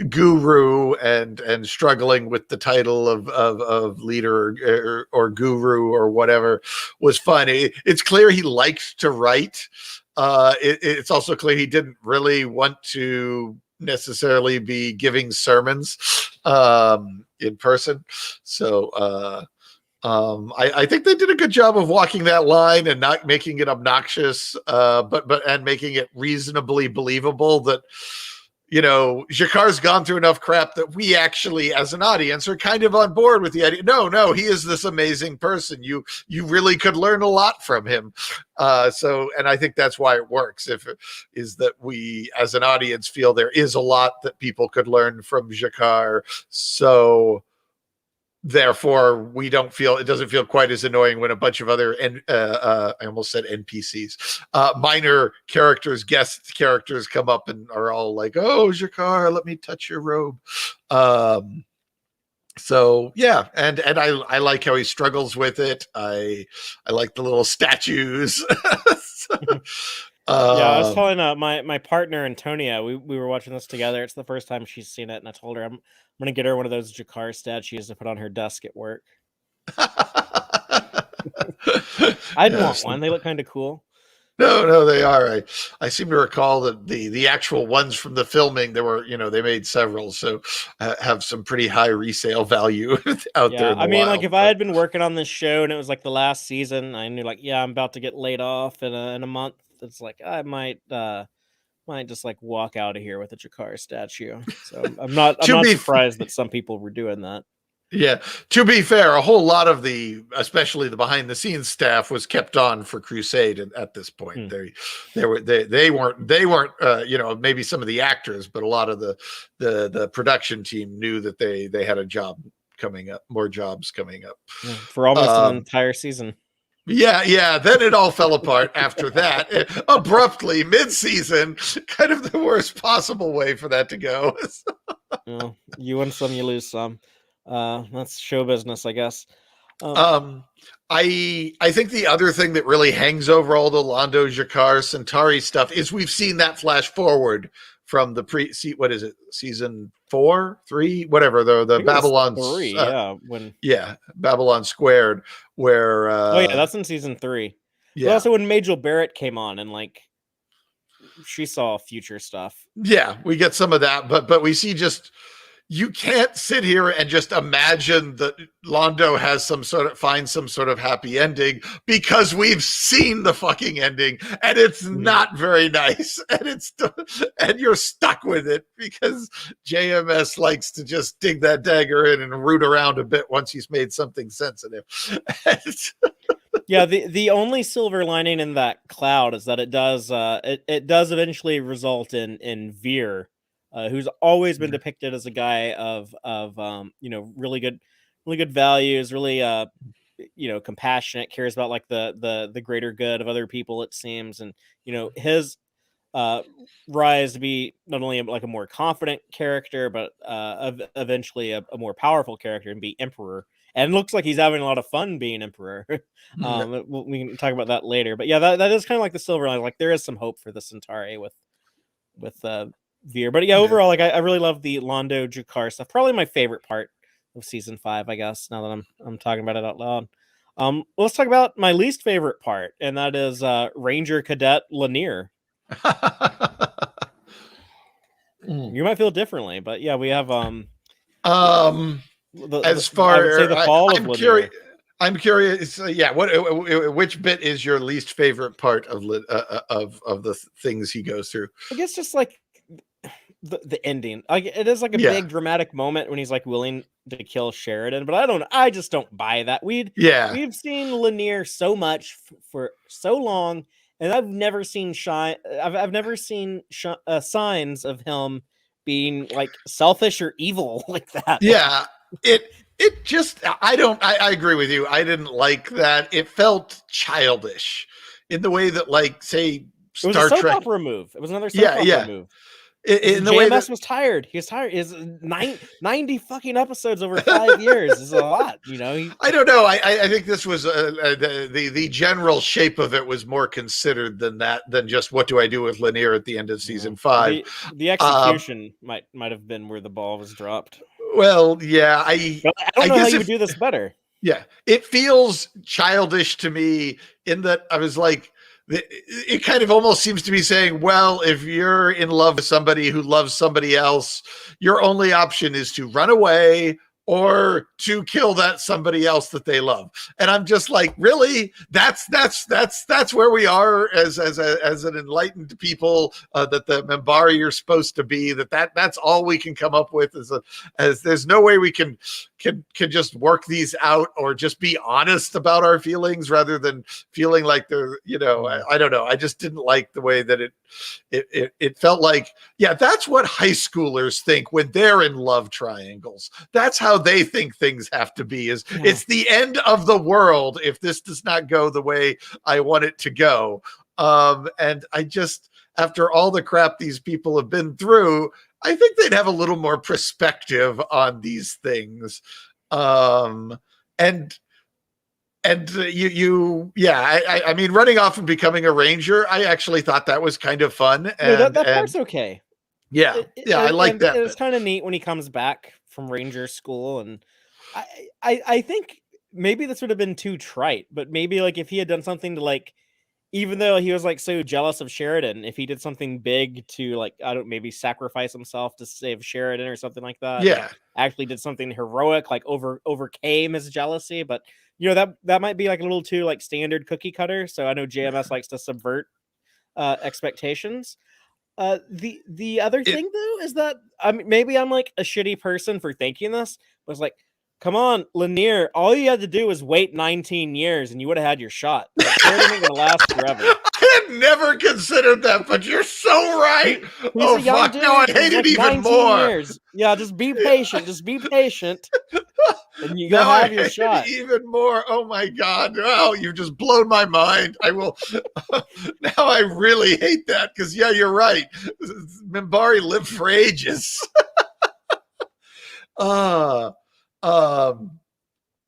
guru and struggling with the title of leader or guru or whatever was fun. It's clear he liked to write. It's also clear he didn't really want to necessarily be giving sermons in person. So I think they did a good job of walking that line and not making it obnoxious, but making it reasonably believable that, Jakar's gone through enough crap that we actually, as an audience, are kind of on board with the idea. No, he is this amazing person. You really could learn a lot from him. And I think that's why it works. Is that we, as an audience, feel there is a lot that people could learn from Jakar. So therefore, we don't feel, it doesn't feel quite as annoying when a bunch of other, I almost said NPCs, minor characters, guest characters come up and are all like, oh, Jakar, let me touch your robe. So yeah, and I like how he struggles with it. I like the little statues. I was telling my partner Antonia, we were watching this together. It's the first time she's seen it, and I told her I'm gonna get her one of those Jakar statues to put on her desk at work. I'd want one. They look kind of cool. No, they are. I seem to recall that the actual ones from the filming, there were, they made several, so have some pretty high resale value out there. I mean, like if I had been working on this show and it was like the last season, I knew like, I'm about to get laid off in a month. It's like I might just like walk out of here with a Jakar statue. So I'm not surprised that some people were doing that. Yeah, to be fair, a whole lot of especially the behind the scenes staff was kept on for Crusade at this point. They weren't maybe some of the actors, but a lot of the production team knew that they had a job coming up, more jobs coming up for almost an entire season. Yeah. Then it all fell apart after that. Abruptly, mid-season, kind of the worst possible way for that to go. You win some, you lose some. That's show business, I guess. I think the other thing that really hangs over all the Londo, Jakar, Centauri stuff is we've seen that flash forward from the season 4, 3, whatever, the Babylon 3, Babylon Squared, where that's in season 3. Yeah. But also when Majel Barrett came on and like she saw future stuff. Yeah, we get some of that, but we see you can't sit here and just imagine that Londo has finds some sort of happy ending, because we've seen the fucking ending and it's not very nice, and you're stuck with it because JMS likes to just dig that dagger in and root around a bit once he's made something sensitive. Yeah, the only silver lining in that cloud is that it does eventually result in Veer, who's always been depicted as a guy of really good values, really compassionate, cares about like the greater good of other people, it seems, and his rise to be not only like a more confident character, but eventually a more powerful character and be emperor. And it looks like he's having a lot of fun being emperor. We can talk about that later. But yeah, that is kind of like the silver line. Like there is some hope for the Centauri with Veer. But yeah, overall, like I really love the Londo Jakar stuff. Probably my favorite part of season 5, I guess. Now that I'm talking about it out loud. Let's talk about my least favorite part, and that is Ranger Cadet Lanier. You might feel differently, but yeah, we have as far I would say the fall of Lanier. I'm curious. Which bit is your least favorite part of the things he goes through? I guess just like the ending. Like it is like a big dramatic moment when he's like willing to kill Sheridan, but I just don't buy that. We've seen Lanier so much for so long, and I've never seen I've never seen signs of him being like selfish or evil like that. Yeah, it just I agree with you. I didn't like that. It felt childish in the way that, like, say, Star Trek. It was a soap opera move. It was another soap opera move. In the JMS way that was tired. He was tired. Is 90 fucking episodes over 5 years is a lot, I don't know. I think this was the general shape of it was more considered than just what do I do with Lanier at the end of season 5. The execution might have been where the ball was dropped. Well, yeah, I don't know how you would do this better. Yeah, it feels childish to me in that I was like, it kind of almost seems to be saying, well, if you're in love with somebody who loves somebody else, your only option is to run away or to kill that somebody else that they love. And I'm just like, really? That's where we are as an enlightened people, that the Mollari are supposed to be, that's all we can come up with as there's no way we can just work these out or just be honest about our feelings rather than feeling like they're, I don't know. I just didn't like the way that it felt like, yeah, that's what high schoolers think when they're in love triangles. That's how they think things have to be, it's the end of the world if this does not go the way I want it to go. And I just, after all the crap these people have been through, I think they'd have a little more perspective on these things. I mean, running off and becoming a ranger, I actually thought that was kind of fun. And that part's okay. Yeah, I like that. It's kind of neat when he comes back from ranger school, and I think maybe this would have been too trite, but maybe like if he had done something to, like, even though he was like so jealous of Sheridan, if he did something big to, like, maybe sacrifice himself to save Sheridan or something like that. Yeah, actually did something heroic, like overcame his jealousy, but that might be like a little too like standard cookie cutter. So I know JMS likes to subvert expectations. The other thing though is that maybe I'm like a shitty person for thinking this, but it's like, come on, Lanier, all you had to do was wait 19 years and you would have had your shot. Like, Sheridan ain't gonna last forever. I had never considered that, but you're so right. He's fuck, now I hate it even more. Years. Yeah, just be patient. And you'll have your shot. Even more. Oh my God. Wow, you've just blown my mind. I will. Now I really hate that because, yeah, you're right. Mollari lived for ages.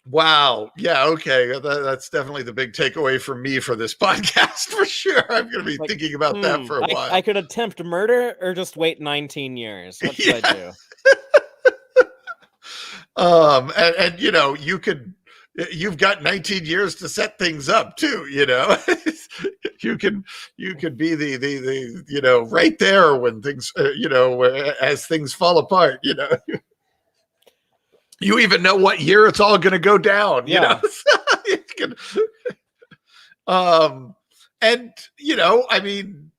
Wow. Yeah. Okay. That's definitely the big takeaway for me for this podcast for sure. I'm going to be thinking about that for a while. I could attempt murder or just wait 19 years. What should I do? And you've got 19 years to set things up too. You can be the right there when things, as things fall apart, You even know what year it's all going to go down, yeah. And I mean,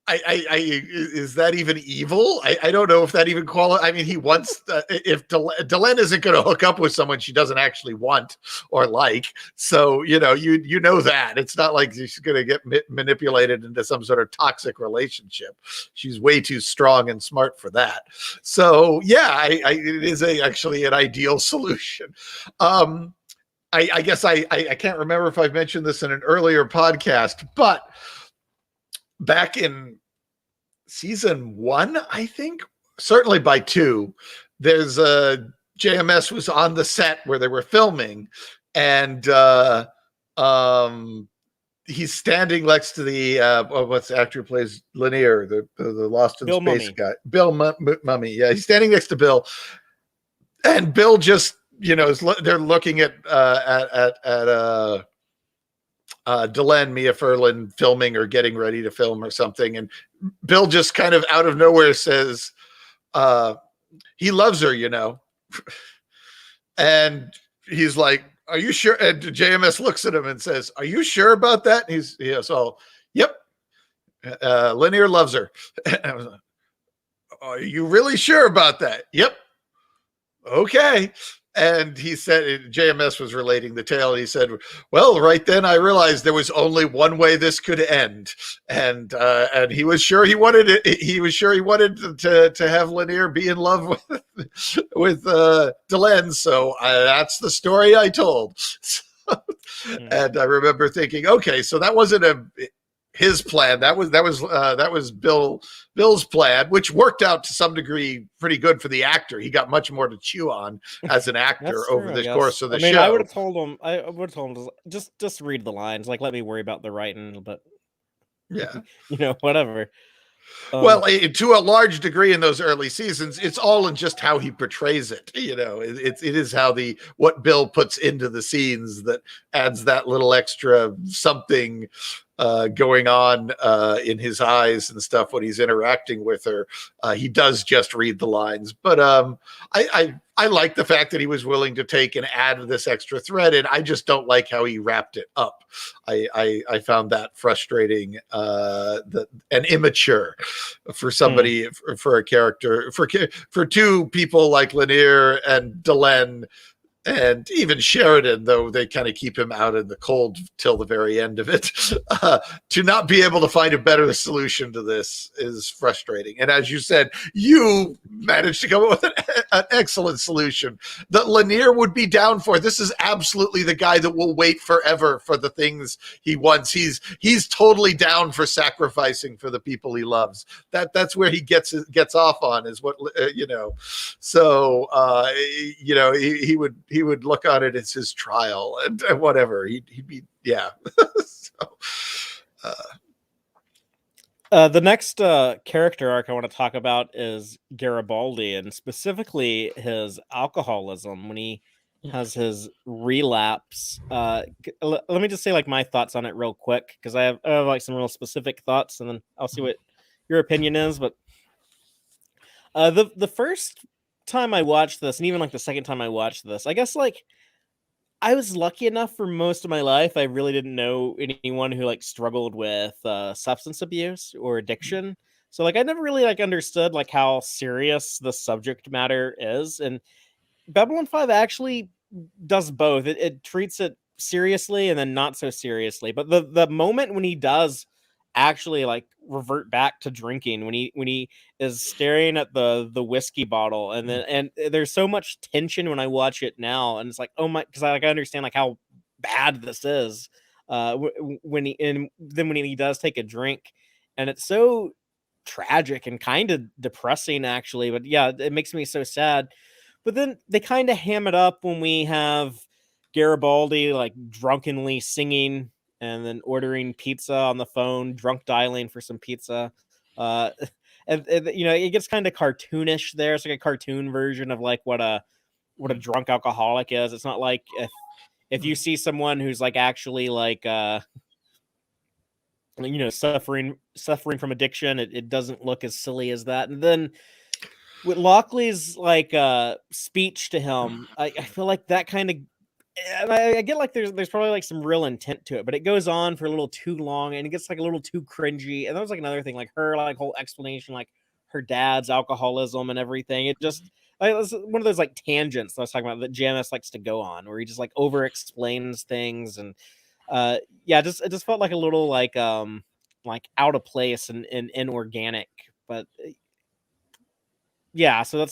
is that even evil? I don't know if that even qualifies. I mean, he wants if Delenn isn't going to hook up with someone she doesn't actually want or like. So you know that it's not like she's going to get manipulated into some sort of toxic relationship. She's way too strong and smart for that. So yeah, it is actually an ideal solution. I guess I can't remember if I've mentioned this in an earlier podcast, but back in season 1, I think, certainly by 2, there's JMS was on the set where they were filming, and he's standing next to the what's the actor who plays Lanier, the Lost in Bill Space Mummy. guy, Bill Mummy. Yeah, he's standing next to Bill, and Bill just they're looking at Delenn, Mia Furlan filming or getting ready to film or something. And Bill just kind of out of nowhere says, he loves her, and he's like, are you sure? And JMS looks at him and says, are you sure about that? And he's all, yep. Lanier loves her. And I was like, are you really sure about that? Yep. Okay. And he said, JMS was relating the tale. And he said, well, right then I realized there was only one way this could end. And he was sure he wanted it. He was sure he wanted to have Lanier be in love with Delenn. So that's the story I told. And I remember thinking, okay, so that wasn't his plan. That was Bill's plan, which worked out to some degree pretty good for the actor. He got much more to chew on as an actor over the course of the show. I would have told him, just read the lines. Like, let me worry about the writing, but yeah, whatever. Well, to a large degree in those early seasons, it's all in just how he portrays it. It is how what Bill puts into the scenes that adds that little extra something going on in his eyes and stuff when he's interacting with her. He does just read the lines, but I like the fact that he was willing to take and add this extra thread, and I just don't like how he wrapped it up. I found that frustrating and immature for somebody, for a character, for two people like Lanier and Delenn, and even Sheridan, though they kind of keep him out in the cold till the very end of it, to not be able to find a better solution to this is frustrating. And as you said, you managed to come up with an excellent solution that Lanier would be down for. This is absolutely the guy that will wait forever for the things he wants. He's totally down for sacrificing for the people he loves. That's where he gets off on, is what So he would look on it as his trial and whatever. He'd be, yeah. The next character arc I want to talk about is Garibaldi, and specifically his alcoholism when he has his relapse. Let me just say my thoughts on it real quick, because I have some real specific thoughts, and then I'll see what your opinion is. But the first time I watched this, and even the second time I watched this, I guess I was lucky enough for most of my life. I really didn't know anyone who struggled with substance abuse or addiction. So I never really understood how serious the subject matter is. And Babylon 5 actually does both. It treats it seriously and then not so seriously. But the moment when he does actually revert back to drinking, when he is staring at the whiskey bottle, and there's so much tension when I watch it now, and it's oh my, because I understand how bad this is when he does take a drink, and it's so tragic and kind of depressing actually. But yeah, it makes me so sad. But then they kind of ham it up when we have Garibaldi drunkenly singing and then ordering pizza on the phone, drunk dialing for some pizza. And it gets kind of cartoonish there. It's a cartoon version of what a drunk alcoholic is. It's not if you see someone who's actually suffering from addiction, it doesn't look as silly as that. And then with Lockley's speech to him, I feel that kind of and I get like there's probably like some real intent to it, but it goes on for a little too long and it gets like a little too cringy. And that was like another thing, like her like whole explanation, like her dad's alcoholism and everything. It just like, it was one of those like tangents that I was talking about that Janice likes to go on, where he just like over explains things. And yeah, it just felt like a little like out of place and inorganic. But yeah, so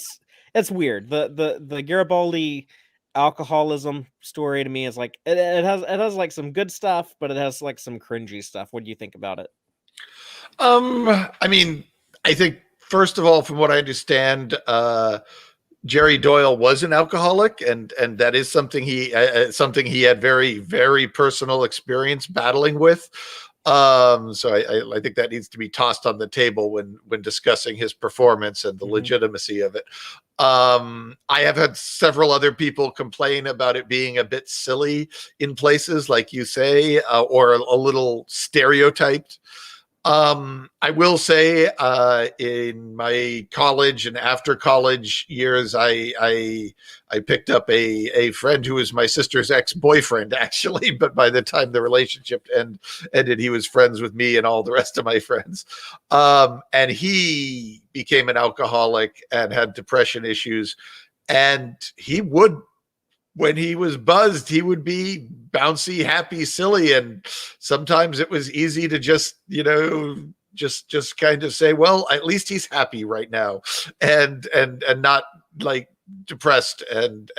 that's weird. The Garibaldi alcoholism story to me is like it has like some good stuff, but it has like some cringy stuff. What do you think about it? I mean, I think first of all, from what I understand, Jerry Doyle was an alcoholic, and that is something he had very, very personal experience battling with. So I think that needs to be tossed on the table when discussing his performance and the legitimacy of it. I have had several other people complain about it being a bit silly in places, like you say, or a little stereotyped. I will say, in my college and after college years, I picked up a friend who was my sister's ex-boyfriend, actually, but by the time the relationship ended, he was friends with me and all the rest of my friends. And he became an alcoholic and had depression issues. And he would, when he was buzzed, he would be bouncy, happy, silly. And sometimes it was easy to just kind of say, well, at least he's happy right now, and not like depressed and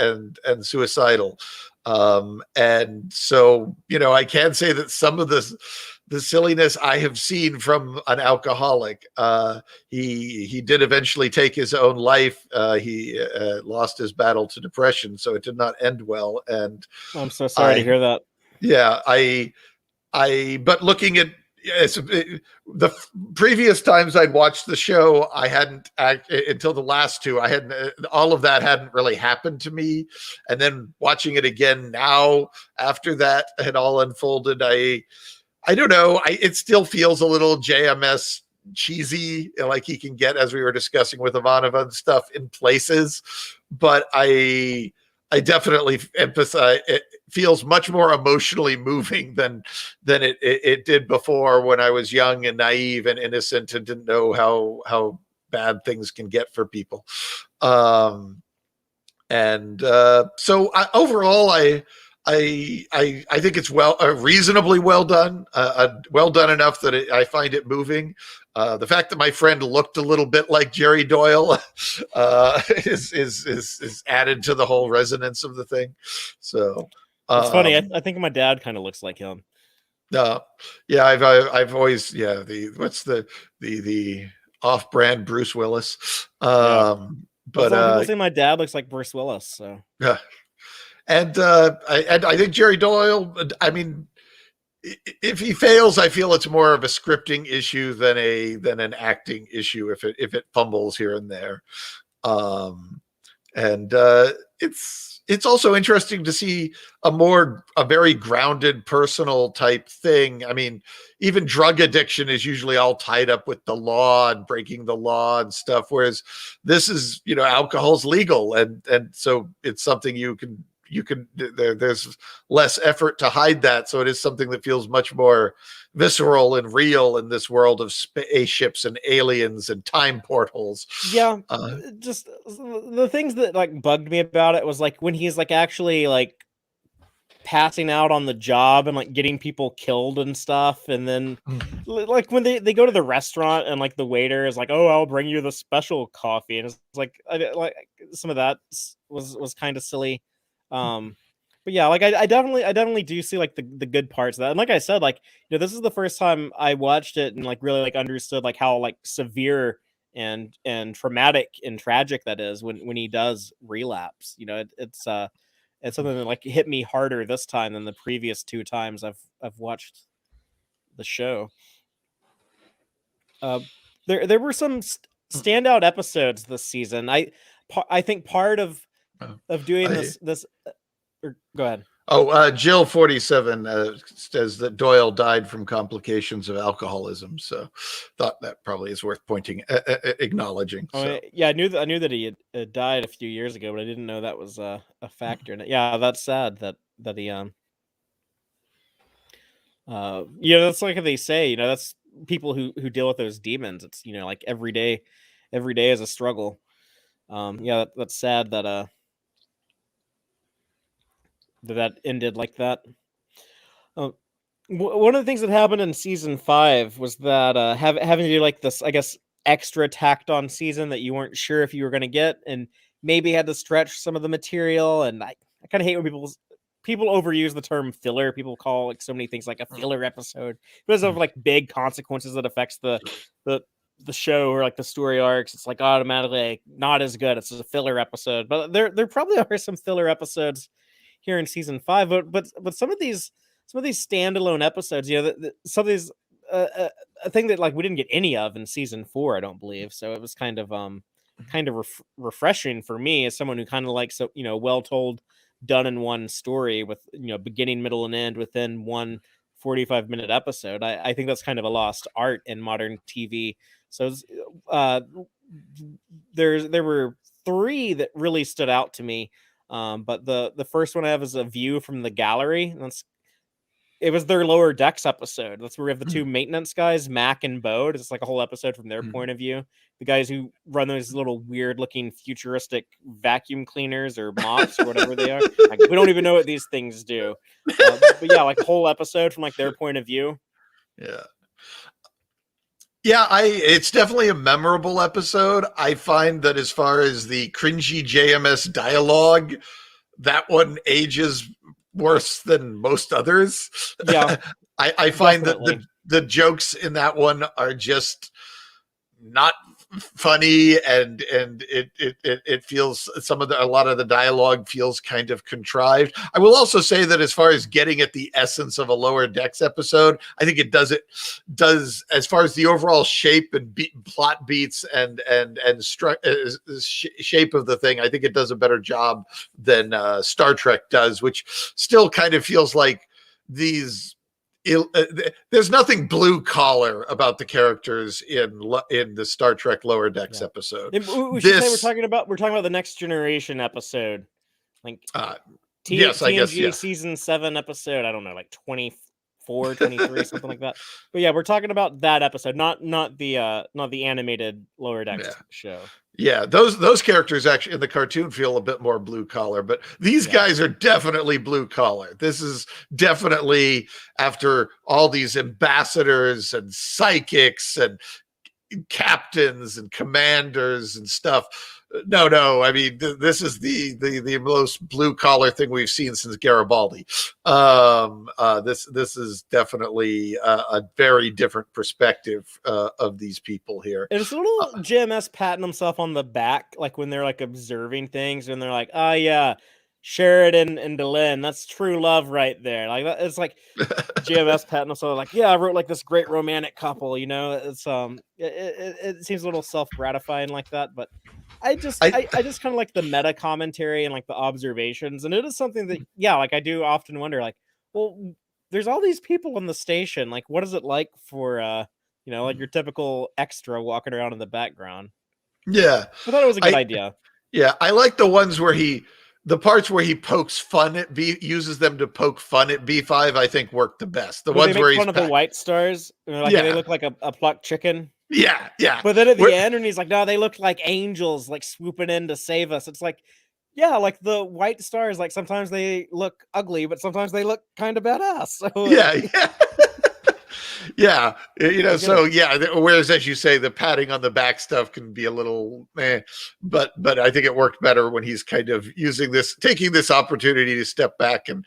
suicidal. And so, I can say that some of the silliness I have seen from an alcoholic. He did eventually take his own life. He lost his battle to depression, so it did not end well. And I'm so sorry to hear that. Yeah, but looking at the previous times I'd watched the show, I hadn't until the last two. I hadn't all of that hadn't really happened to me, and then watching it again now after that had all unfolded, I don't know. It still feels a little JMS cheesy, like he can get, as we were discussing with Ivanova and stuff, in places. But I definitely emphasize it feels much more emotionally moving than it did before, when I was young and naive and innocent and didn't know how bad things can get for people. So overall, I think it's reasonably well done, well done enough that I find it moving. The fact that my friend looked a little bit like Jerry Doyle is added to the whole resonance of the thing. So it's funny. I think my dad kind of looks like him. Yeah, I've always what's the off-brand Bruce Willis. But people say my dad looks like Bruce Willis. So yeah. And I think Jerry Doyle, I mean, if he fails, I feel it's more of a scripting issue than an acting issue if it fumbles here and there. It's also interesting to see a very grounded personal type thing. I mean, even drug addiction is usually all tied up with the law and breaking the law and stuff, whereas this is, alcohol's legal, and so it's something there's less effort to hide that, so it is something that feels much more visceral and real in this world of spaceships and aliens and time portals. Yeah, just the things that like bugged me about it was like when he's like actually like passing out on the job and like getting people killed and stuff, and then like when they go to the restaurant and like the waiter is like, "Oh, I'll bring you the special coffee," and it's like some of that was kind of silly. But yeah, like I definitely do see like the good parts of that. And like I said, like, this is the first time I watched it and like really like understood like how like severe and traumatic and tragic that is when he does relapse. It's something that like hit me harder this time than the previous two times I've watched the show. There were some standout episodes this season. I think part of doing this or go ahead. Oh, Jill 47 says that Doyle died from complications of alcoholism. So, thought that probably is worth acknowledging. Oh, so. yeah, I knew that he had died a few years ago, but I didn't know that was a factor in it. Yeah, that's sad that he that's like they say. That's people who deal with those demons. It's like every day is a struggle. Yeah, that's sad that that ended like that. One of the things that happened in season 5 was that having to do like this, I guess, extra tacked on season that you weren't sure if you were going to get, and maybe had to stretch some of the material. And I kind of hate when people overuse the term filler. People call like so many things like a filler episode because of like big consequences that affects the show or like the story arcs. It's like automatically like, not as good. It's a filler episode, but there probably are some filler episodes here in season 5. But some of these standalone episodes, some of these a thing that like we didn't get any of in season 4, I don't believe. So it was kind of refreshing for me as someone who kind of likes well told, done in one story with beginning, middle, and end within one 45-minute episode. I think that's kind of a lost art in modern TV. So there were 3 that really stood out to me. But the first one I have is a view from the gallery. It was their lower decks episode. That's where we have the 2 maintenance guys, Mac and Bode. It's like a whole episode from their point of view. The guys who run those little weird looking futuristic vacuum cleaners or mops or whatever they are. Like, we don't even know what these things do. But yeah, like a whole episode from like their point of view. Yeah. Yeah, it's definitely a memorable episode. I find that as far as the cringy JMS dialogue, that one ages worse than most others. Yeah. I find definitely. That the jokes in that one are just not funny, and it feels a lot of the dialogue feels kind of contrived. I will also say that as far as getting at the essence of a Lower Decks episode, I think it does as far as the overall shape and plot beats and shape of the thing. I think it does a better job than Star Trek does, which still kind of feels like these. There's nothing blue collar about the characters in the Star Trek Lower Decks episode. We should say we're talking about the Next Generation episode, like yes, I guess, yeah. season 7 episode. I don't know, like 24, 23, something like that. But yeah, we're talking about that episode, not the animated Lower Decks show. Yeah, those characters actually in the cartoon feel a bit more blue collar, but these guys are definitely blue collar. This is definitely after all these ambassadors and psychics and captains and commanders and stuff. No. I mean, this is the most blue collar thing we've seen since Garibaldi. This is definitely a very different perspective of these people here. And it's a little JMS patting himself on the back, like when they're like observing things, and they're like, "Oh yeah, Sheridan and Delenn, that's true love right there." Like it's like JMS patting himself, like, "Yeah, I wrote like this great romantic couple." It's it seems a little self gratifying like that, but. I just kind of like the meta commentary and like the observations, and it is something that like I do often wonder, like, well, there's all these people on the station, like what is it like for like your typical extra walking around in the background? Yeah, I thought it was a good idea. Yeah, I like the ones where the parts where he pokes fun at uses them to poke fun at B5. I think work the best. The ones where he's fun of the White Stars, like they look like a plucked chicken. Yeah. But then at the end, and he's like, "No, they look like angels, like swooping in to save us." It's like, like the White Stars, like sometimes they look ugly, but sometimes they look kind of badass. So, yeah. Whereas, as you say, the patting on the back stuff can be a little, but I think it worked better when he's kind of taking this opportunity to step back and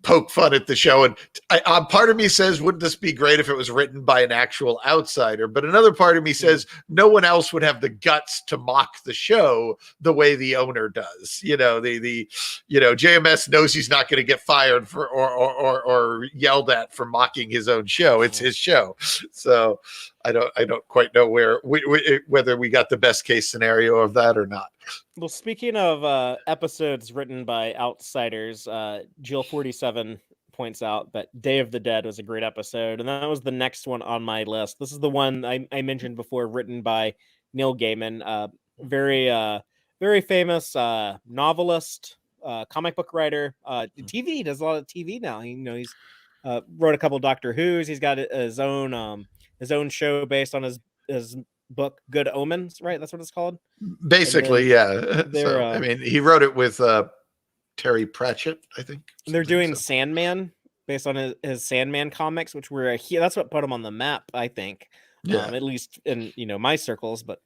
poke fun at the show. And part of me says, wouldn't this be great if it was written by an actual outsider? But another part of me says no one else would have the guts to mock the show the way the owner does. JMS knows he's not going to get fired for or yelled at for mocking his own show. It's his show. So I don't quite know whether we got the best case scenario of that or not. Well, speaking of episodes written by outsiders, Jill 47 points out that Day of the Dead was a great episode, and that was the next one on my list. This is the one I mentioned before, written by Neil Gaiman, very famous novelist, comic book writer. TV, does a lot of TV now. He's wrote a couple Doctor Who's. He's got his own show based on his book Good Omens, right? That's what it's called. Basically, yeah. So, I mean, he wrote it with Terry Pratchett, I think. They're doing Sandman based on his Sandman comics, which were that's what put him on the map, I think. Yeah. At least in my circles, but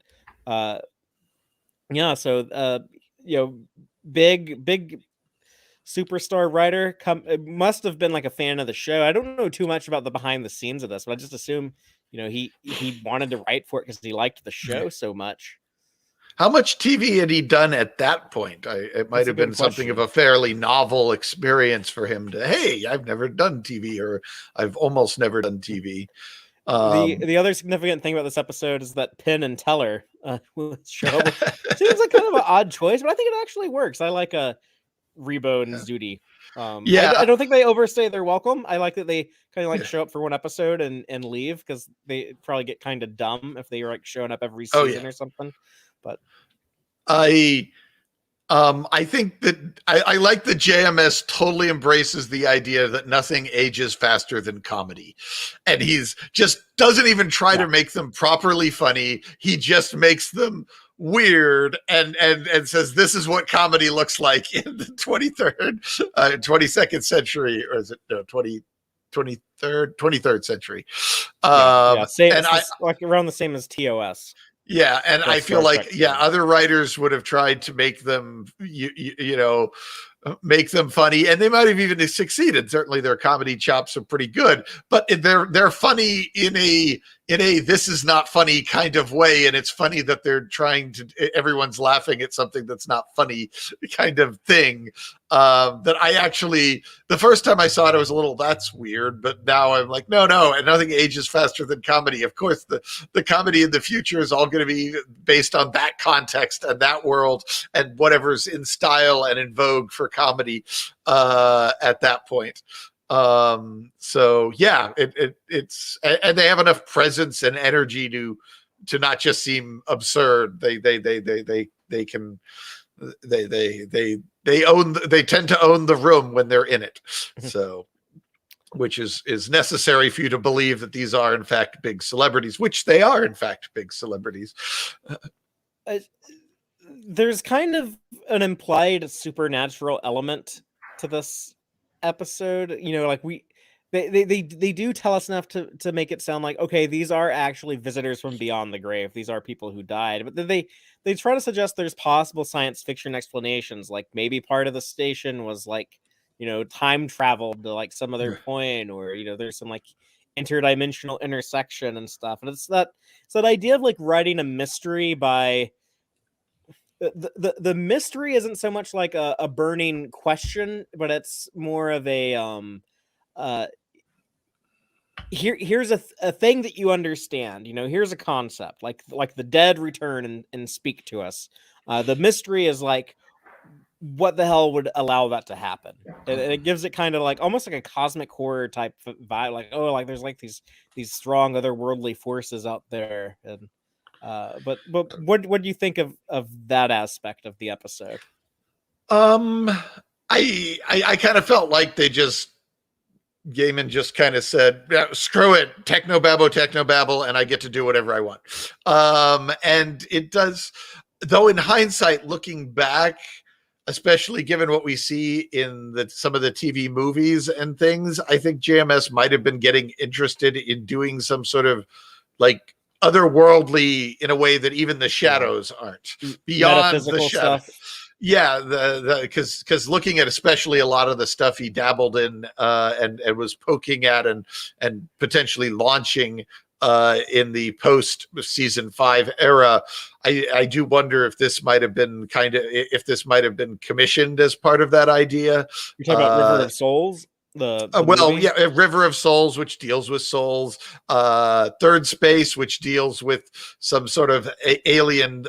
yeah. So big superstar writer. Must have been like a fan of the show. I don't know too much about the behind the scenes of this, but I just assume he wanted to write for it because he liked the show so much. How much TV had he done at that point? It might have been something of a fairly novel experience for him to, hey, I've never done TV, or I've almost never done TV. The other significant thing about this episode is that Penn and Teller show up. Seems like kind of an odd choice, but I think it actually works. I like Rebo and Zudi. I don't think they overstay their welcome. I like that they kind of show up for one episode and leave, because they probably get kind of dumb if they were showing up every season or something. But I think that I like that JMS totally embraces the idea that nothing ages faster than comedy, and he's just doesn't even try to make them properly funny. He just makes them weird and says this is what comedy looks like in the 22nd century, or is it 23rd century? Same, and like around the same as TOS. Yeah, and I feel like other writers would have tried to make them make them funny, and they might have even succeeded. Certainly their comedy chops are pretty good, but they're funny in a this is not funny kind of way, and it's funny that they're trying to, everyone's laughing at something that's not funny kind of thing. That I actually, the first time I saw it, I was a little, that's weird, but now I'm like, no, and nothing ages faster than comedy. Of course, the comedy in the future is all going to be based on that context and that world and whatever's in style and in vogue for comedy at that point. So yeah, it's, and they have enough presence and energy to not just seem absurd. They tend to own the room when they're in it. So, which is necessary for you to believe that these are in fact big celebrities, which they are in fact big celebrities. There's kind of an implied supernatural element to this episode, they do tell us enough to make it sound like, okay, these are actually visitors from beyond the grave, these are people who died, but then they try to suggest there's possible science fiction explanations, like maybe part of the station was time traveled to some other point, or there's some interdimensional intersection and stuff, and it's that idea of writing a mystery by the mystery isn't so much like a burning question, but it's more of a here's a thing that you understand, here's a concept, like the dead return and speak to us. The mystery is what the hell would allow that to happen? It gives it kind of almost like a cosmic horror type vibe, there's these strong otherworldly forces out there. And but what do you think of that aspect of the episode? I kind of felt like Gaiman just kind of said, screw it, technobabble, and I get to do whatever I want. And it does, though in hindsight, looking back, especially given what we see in some of the TV movies and things, I think JMS might have been getting interested in doing some sort of otherworldly, in a way that even the shadows aren't, beyond the shadow stuff. Yeah, because looking at especially a lot of the stuff he dabbled in and was poking at and potentially launching in the post season 5 era, I do wonder if this might have been commissioned as part of that idea. You're talking about River of Souls? movie? River of Souls, which deals with souls, Third Space, which deals with some sort of alien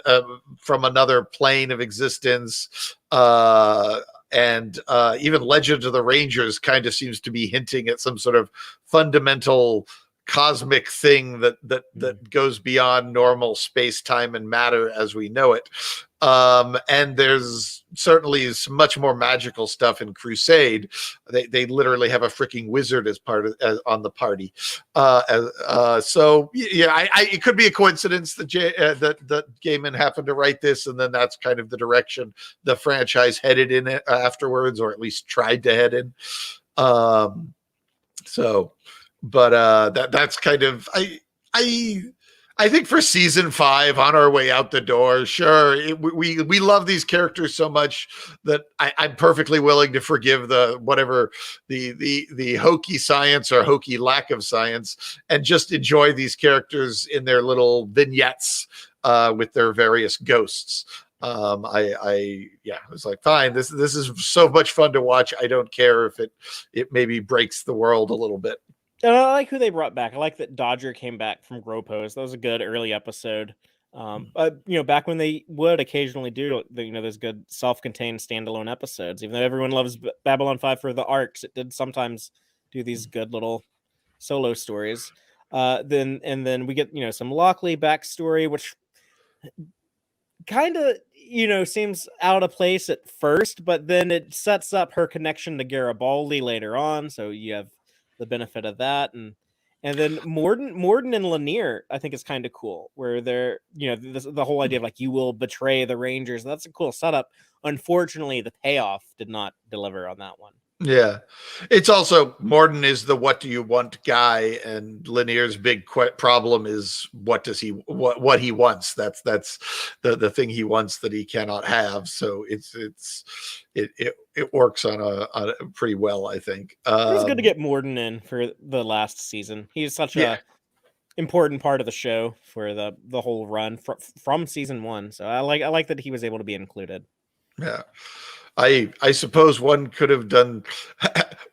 from another plane of existence, and even Legend of the Rangers kind of seems to be hinting at some sort of fundamental cosmic thing that goes beyond normal space, time, and matter as we know it. And there's certainly some much more magical stuff in Crusade. They literally have a freaking wizard as on the party. So yeah, it could be a coincidence that that Gaiman happened to write this, and then that's kind of the direction the franchise headed in it afterwards, or at least tried to head in. That's kind of I think for season 5, on our way out the door, sure, we love these characters so much that I'm perfectly willing to forgive the hokey science or hokey lack of science, and just enjoy these characters in their little vignettes with their various ghosts. I was like, fine, this is so much fun to watch. I don't care if it maybe breaks the world a little bit. And I like who they brought back. I like that Dodger came back from Gropos. That was a good early episode. Back when they would occasionally do, those good self-contained standalone episodes. Even though everyone loves Babylon 5 for the arcs, it did sometimes do these good little solo stories. Then we get some Lockley backstory, which kind of seems out of place at first, but then it sets up her connection to Garibaldi later on. So you have the benefit of that, and then Morden and Lanier, I think, is kind of cool, where they're the whole idea of like, you will betray the Rangers. That's a cool setup. Unfortunately, the payoff did not deliver on that one. Yeah, it's also Morden is the what do you want guy, and Lanier's big problem is what he wants. That's the thing he wants that he cannot have. So it works on a pretty well, I think. It was good to get Morden in for the last season. He's such a important part of the show for the whole run from season 1. So I like that he was able to be included. Yeah. I suppose one could have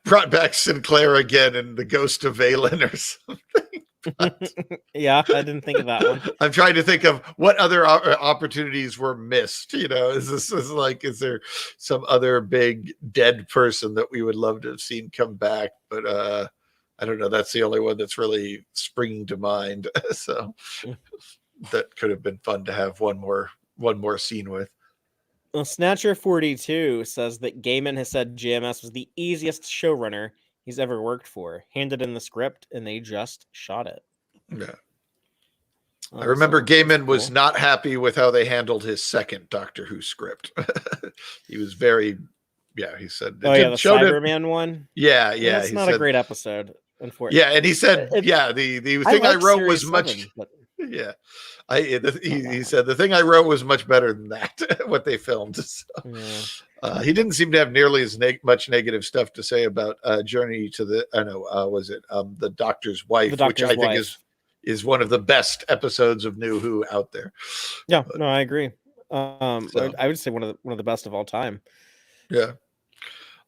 brought back Sinclair again and the Ghost of Valen or something. Yeah, I didn't think of that one. I'm trying to think of what other opportunities were missed. Is there some other big dead person that we would love to have seen come back? But I don't know. That's the only one that's really springing to mind. So that could have been fun to have one more scene with. Well, Snatcher 42 says that Gaiman has said JMS was the easiest showrunner he's ever worked for. Handed in the script, and they just shot it. Yeah. I remember Gaiman was not happy with how they handled his second Doctor Who script. He was very, he said. The Cyberman one? Yeah. It's not a great episode, unfortunately. Yeah, and he said, the thing I wrote was much... Yeah. He said the thing I wrote was much better than that, what they filmed. So, he didn't seem to have nearly as much negative stuff to say about Journey to the the Doctor's Wife, which I think is one of the best episodes of New Who out there. Yeah, no, I agree. I would say one of the best of all time. Yeah.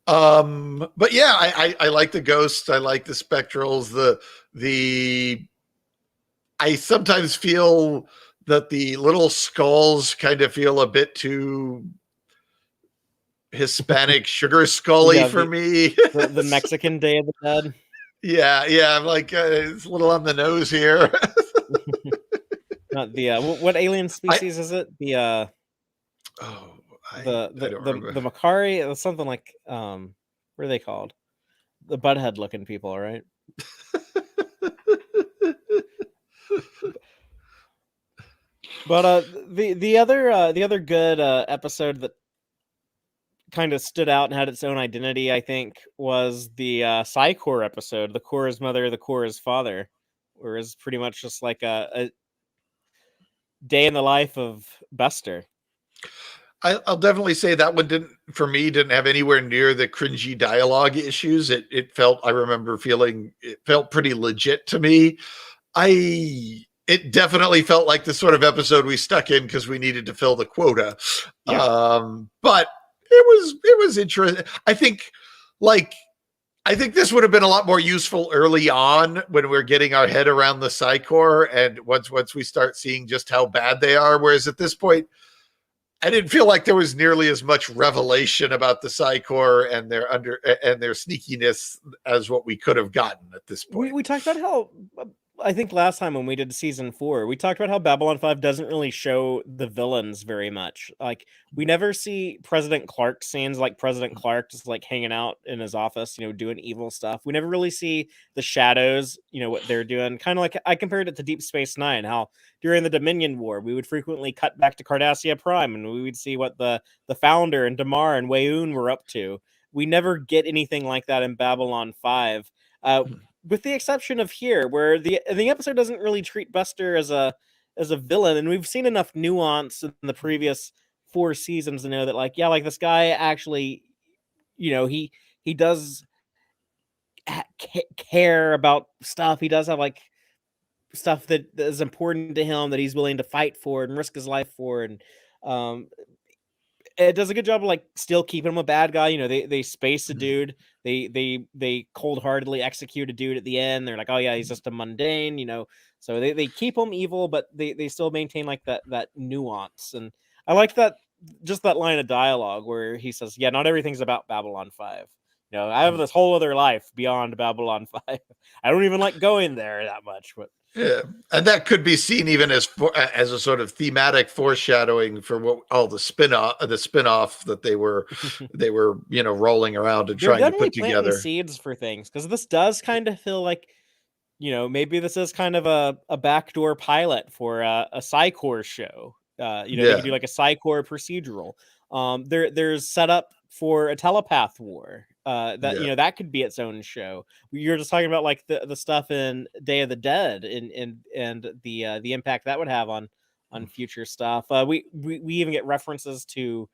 But yeah, I like the ghosts. I like the spectrals. I sometimes feel that the little skulls kind of feel a bit too Hispanic sugar scully for me. The Mexican Day of the Dead. Yeah. I'm like, it's a little on the nose here. Not the what alien species is it? The Makari, something like what are they called? The butthead looking people, right? But the other good episode that kind of stood out and had its own identity, I think, was the Psi-Corps episode, The Core is Mother, The Core is Father, where it's pretty much just like a day in the life of Bester. I'll definitely say that one didn't have anywhere near the cringy dialogue issues. It felt pretty legit to me. It definitely felt like the sort of episode we stuck in because we needed to fill the quota. Yeah. But it was interesting. I think, I think this would have been a lot more useful early on when we're getting our head around the Psi-Corps, and once we start seeing just how bad they are. Whereas at this point, I didn't feel like there was nearly as much revelation about the Psi-Corps and their sneakiness as what we could have gotten at this point. We talked about how, I think last time when we did season 4, we talked about how Babylon 5 doesn't really show the villains very much. Like, we never see President Clark scenes, like President Clark just like hanging out in his office, doing evil stuff. We never really see the shadows, what they're doing. Kind of like I compared it to Deep Space Nine, how during the Dominion War, we would frequently cut back to Cardassia Prime and we would see what the Founder and Damar and Weyoun were up to. We never get anything like that in Babylon 5. With the exception of here, where the episode doesn't really treat Buster as a villain, and we've seen enough nuance in the previous 4 seasons to know that, like, this guy actually, he does care about stuff. He does have like stuff that is important to him that he's willing to fight for and risk his life for, and it does a good job of like still keeping him a bad guy. They space a dude. They cold-heartedly execute a dude at the end. They're like, oh yeah, he's just a mundane, So they keep him evil, but they still maintain like that nuance. And I liked that line of dialogue where he says, yeah, not everything's about Babylon 5. I have this whole other life beyond Babylon 5. I don't even like going there that much, but yeah, and that could be seen even as a sort of thematic foreshadowing for what all the spin-off that they were rolling around and trying to put together seeds for things, because this does kind of feel like maybe this is kind of a backdoor pilot for a Psi-Corps show. They could do like a Psi-Corps procedural. There's set up for a telepath war. That could be its own show. You're just talking about like the stuff in Day of the Dead and the impact that would have on future stuff. We even get references to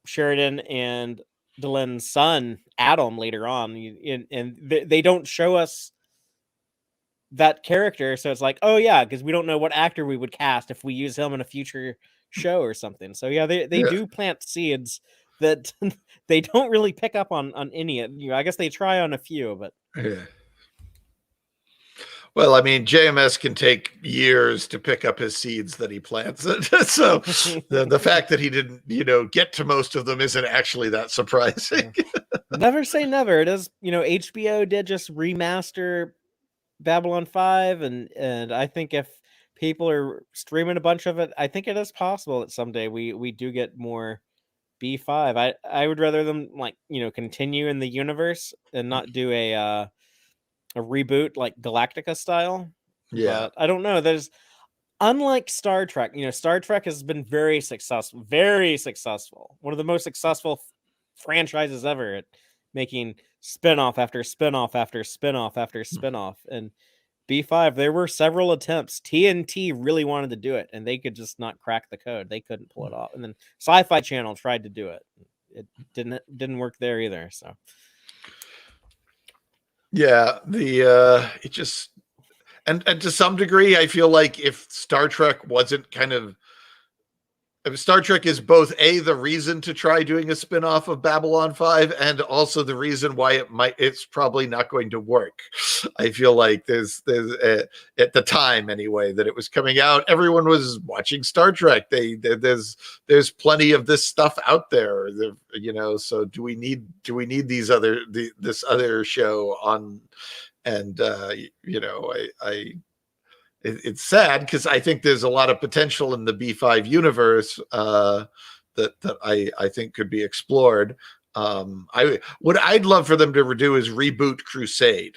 Sheridan and Delenn's son Adam later on, and they don't show us that character, so it's like, oh yeah, because we don't know what actor we would cast if we use him in a future show or something. So yeah, they do plant seeds that they don't really pick up on any. I guess they try on a few, but yeah. Well, I mean, JMS can take years to pick up his seeds that he plants. So the fact that he didn't, get to most of them isn't actually that surprising. Never say never. It is, HBO did just remaster Babylon 5, and I think if people are streaming a bunch of it, I think it is possible that someday we do get more B5. I would rather them continue in the universe and not do a reboot like Galactica style. Yeah, but I don't know. There's, unlike Star Trek, Star Trek has been very successful, one of the most successful franchises ever at making spinoff after spinoff after spinoff after spinoff. And B5, there were several attempts. TNT really wanted to do it, and they could just not crack the code. They couldn't pull it off. And then Sci-Fi Channel tried to do it. It didn't work there either. So yeah, it just and to some degree, I feel like if Star Trek wasn't Star Trek is both the reason to try doing a spin-off of Babylon 5 and also the reason why it's probably not going to work. I feel like there's at the time anyway that it was coming out, everyone was watching Star Trek. There's plenty of this stuff out there, so do we need this other show on? And it's sad because I think there's a lot of potential in the B5 universe that I think could be explored. What I'd love for them to do is reboot Crusade.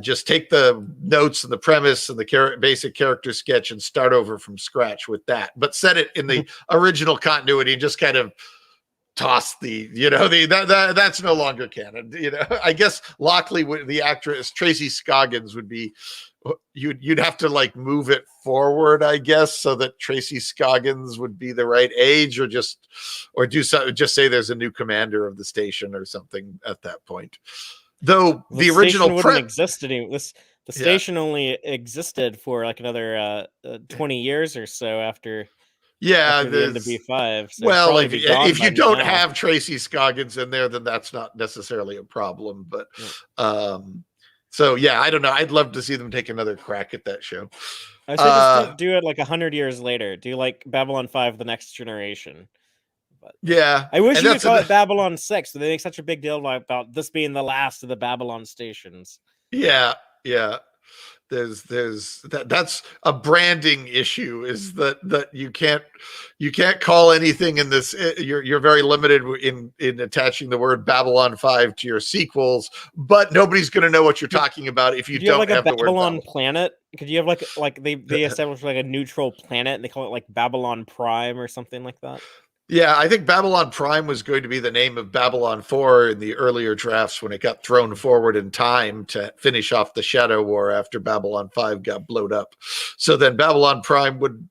Just take the notes and the premise and the basic character sketch and start over from scratch with that, but set it in the original continuity and just kind of toss that's no longer canon. I guess Lockley, the actress Tracy Scoggins, would be. You'd have to like move it forward, I guess, so that Tracy Scoggins would be the right age, or just say there's a new commander of the station or something at that point. Though the original wouldn't exist anymore. The station only existed for like another 20 years or so after Yeah, after the end of B5. So well, if you don't now. have Tracy Scoggins in there, then that's not necessarily a problem. But so yeah, I don't know. I'd love to see them take another crack at that show. I say just do it like 100 years later. Do like Babylon 5: The Next Generation. But yeah, I wish you could call it Babylon 6. They make such a big deal about this being the last of the Babylon stations. Yeah. That's a branding issue, is that you can't call anything in this. You're very limited in attaching the word Babylon 5 to your sequels, but nobody's going to know what you're talking about if you don't have the word Babylon planet. Could you have like they established like a neutral planet and they call it like Babylon Prime or something like that? Yeah, I think Babylon Prime was going to be the name of Babylon 4 in the earlier drafts when it got thrown forward in time to finish off the Shadow War after Babylon 5 got blowed up. So then Babylon Prime would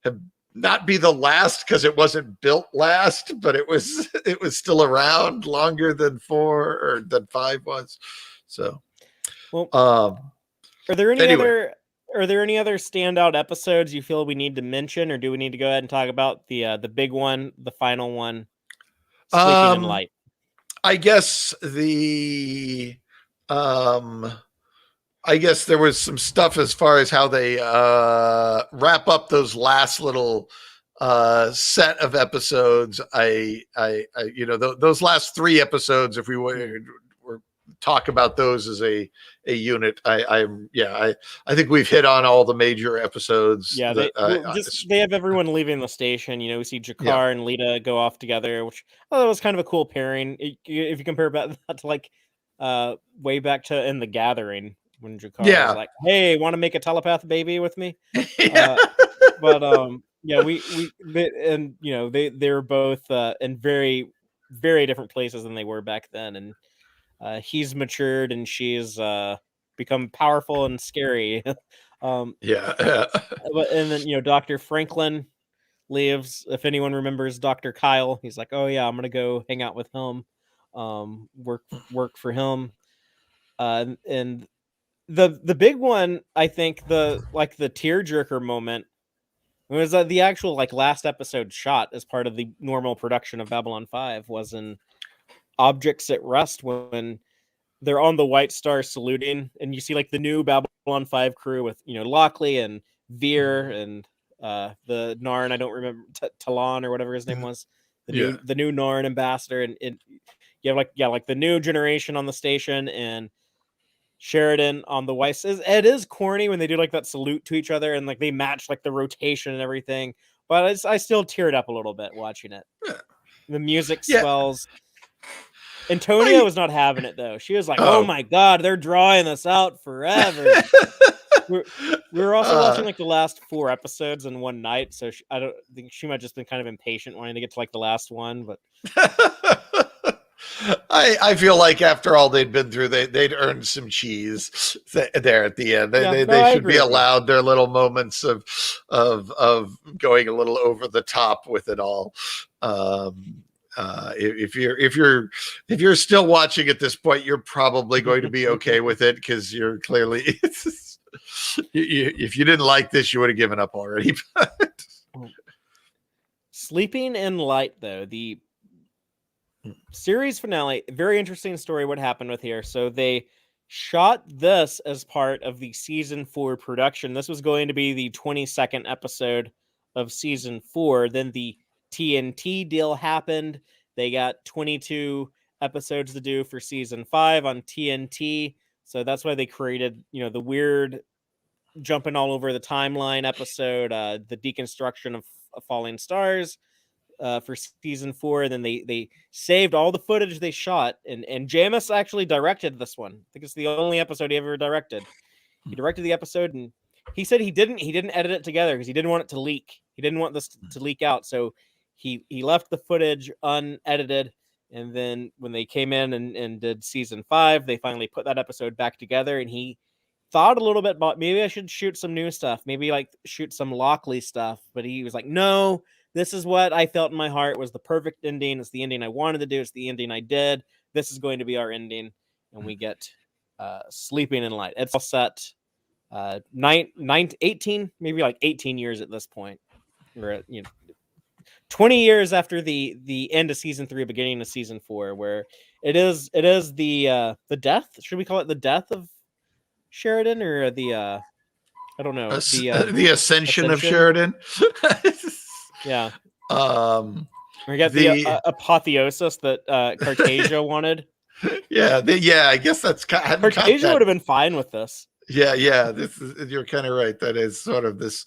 have not be the last because it wasn't built last, but it was still around longer than 4 or than 5 was. So, well, are there any other standout episodes you feel we need to mention, or do we need to go ahead and talk about the big one, the final one, Sleeping in Light? I guess I guess there was some stuff as far as how they wrap up those last little set of episodes. Those last 3 episodes, if we were talk about those as a unit, I think we've hit on all the major episodes. Yeah, they have everyone leaving the station. We see Jakar and Lyta go off together, which that was kind of a cool pairing. If you compare that to like way back to In the Gathering, when Jakar was like, "Hey, want to make a telepath baby with me?" They're both in very, very different places than they were back then, and he's matured and she's become powerful and scary. And then Dr. Franklin leaves. If anyone remembers Dr. Kyle, he's like, "Oh yeah, I'm gonna go hang out with him, work for him." And the big one, I think, the tearjerker moment was the actual last episode shot as part of the normal production of Babylon 5 was in Objects at Rest, when they're on the White Star saluting, and you see the new Babylon 5 crew with Lockley and Veer and the Narn, I don't remember, Talon or whatever his name was, the new Narn ambassador, and you have the new generation on the station, and Sheridan on the White. It is corny when they do that salute to each other, and they match the rotation and everything, but I still teared up a little bit watching it. The music swells. Antonia was not having it though. She was like, "Oh my god, they're drawing this out forever." we were also watching the last 4 episodes in one night, so I don't think she might have just been kind of impatient wanting to get to the last one. But I feel like after all they'd been through, they'd earned some cheese there at the end. They should be allowed their little moments of going a little over the top with it all. If you're still watching at this point, you're probably going to be okay with it, because you're clearly if you didn't like this, you would have given up already. Sleeping in Light, though, the series finale, very interesting story what happened with here. So they shot this as part of the season 4 production. This was going to be the 22nd episode of season 4. Then the TNT deal happened. They got 22 episodes to do for season 5 on TNT. So that's why they created, the weird jumping all over the timeline episode, the deconstruction of falling stars for season 4. And then they saved all the footage they shot. And Jamis actually directed this one. I think it's the only episode he ever directed. He directed the episode, and he said he didn't edit it together because he didn't want it to leak. He didn't want this to leak out. So he left the footage unedited. And then when they came in and did season 5, they finally put that episode back together. And he thought a little bit about, maybe I should shoot some new stuff, maybe shoot some Lockley stuff. But he was like, no, this is what I felt in my heart was the perfect ending. It's the ending I wanted to do. It's the ending I did. This is going to be our ending. And we get Sleeping in Light. It's all set 18 years at this point. or 20 years after the end of season 3, beginning of season 4, where it is the death. Should we call it the death of Sheridan, or the I don't know, the ascension of Sheridan? Yeah. We got the apotheosis that Cartasia wanted. Yeah, I guess that's Cartasia would have been fine with this. Yeah, you're kind of right. That is sort of this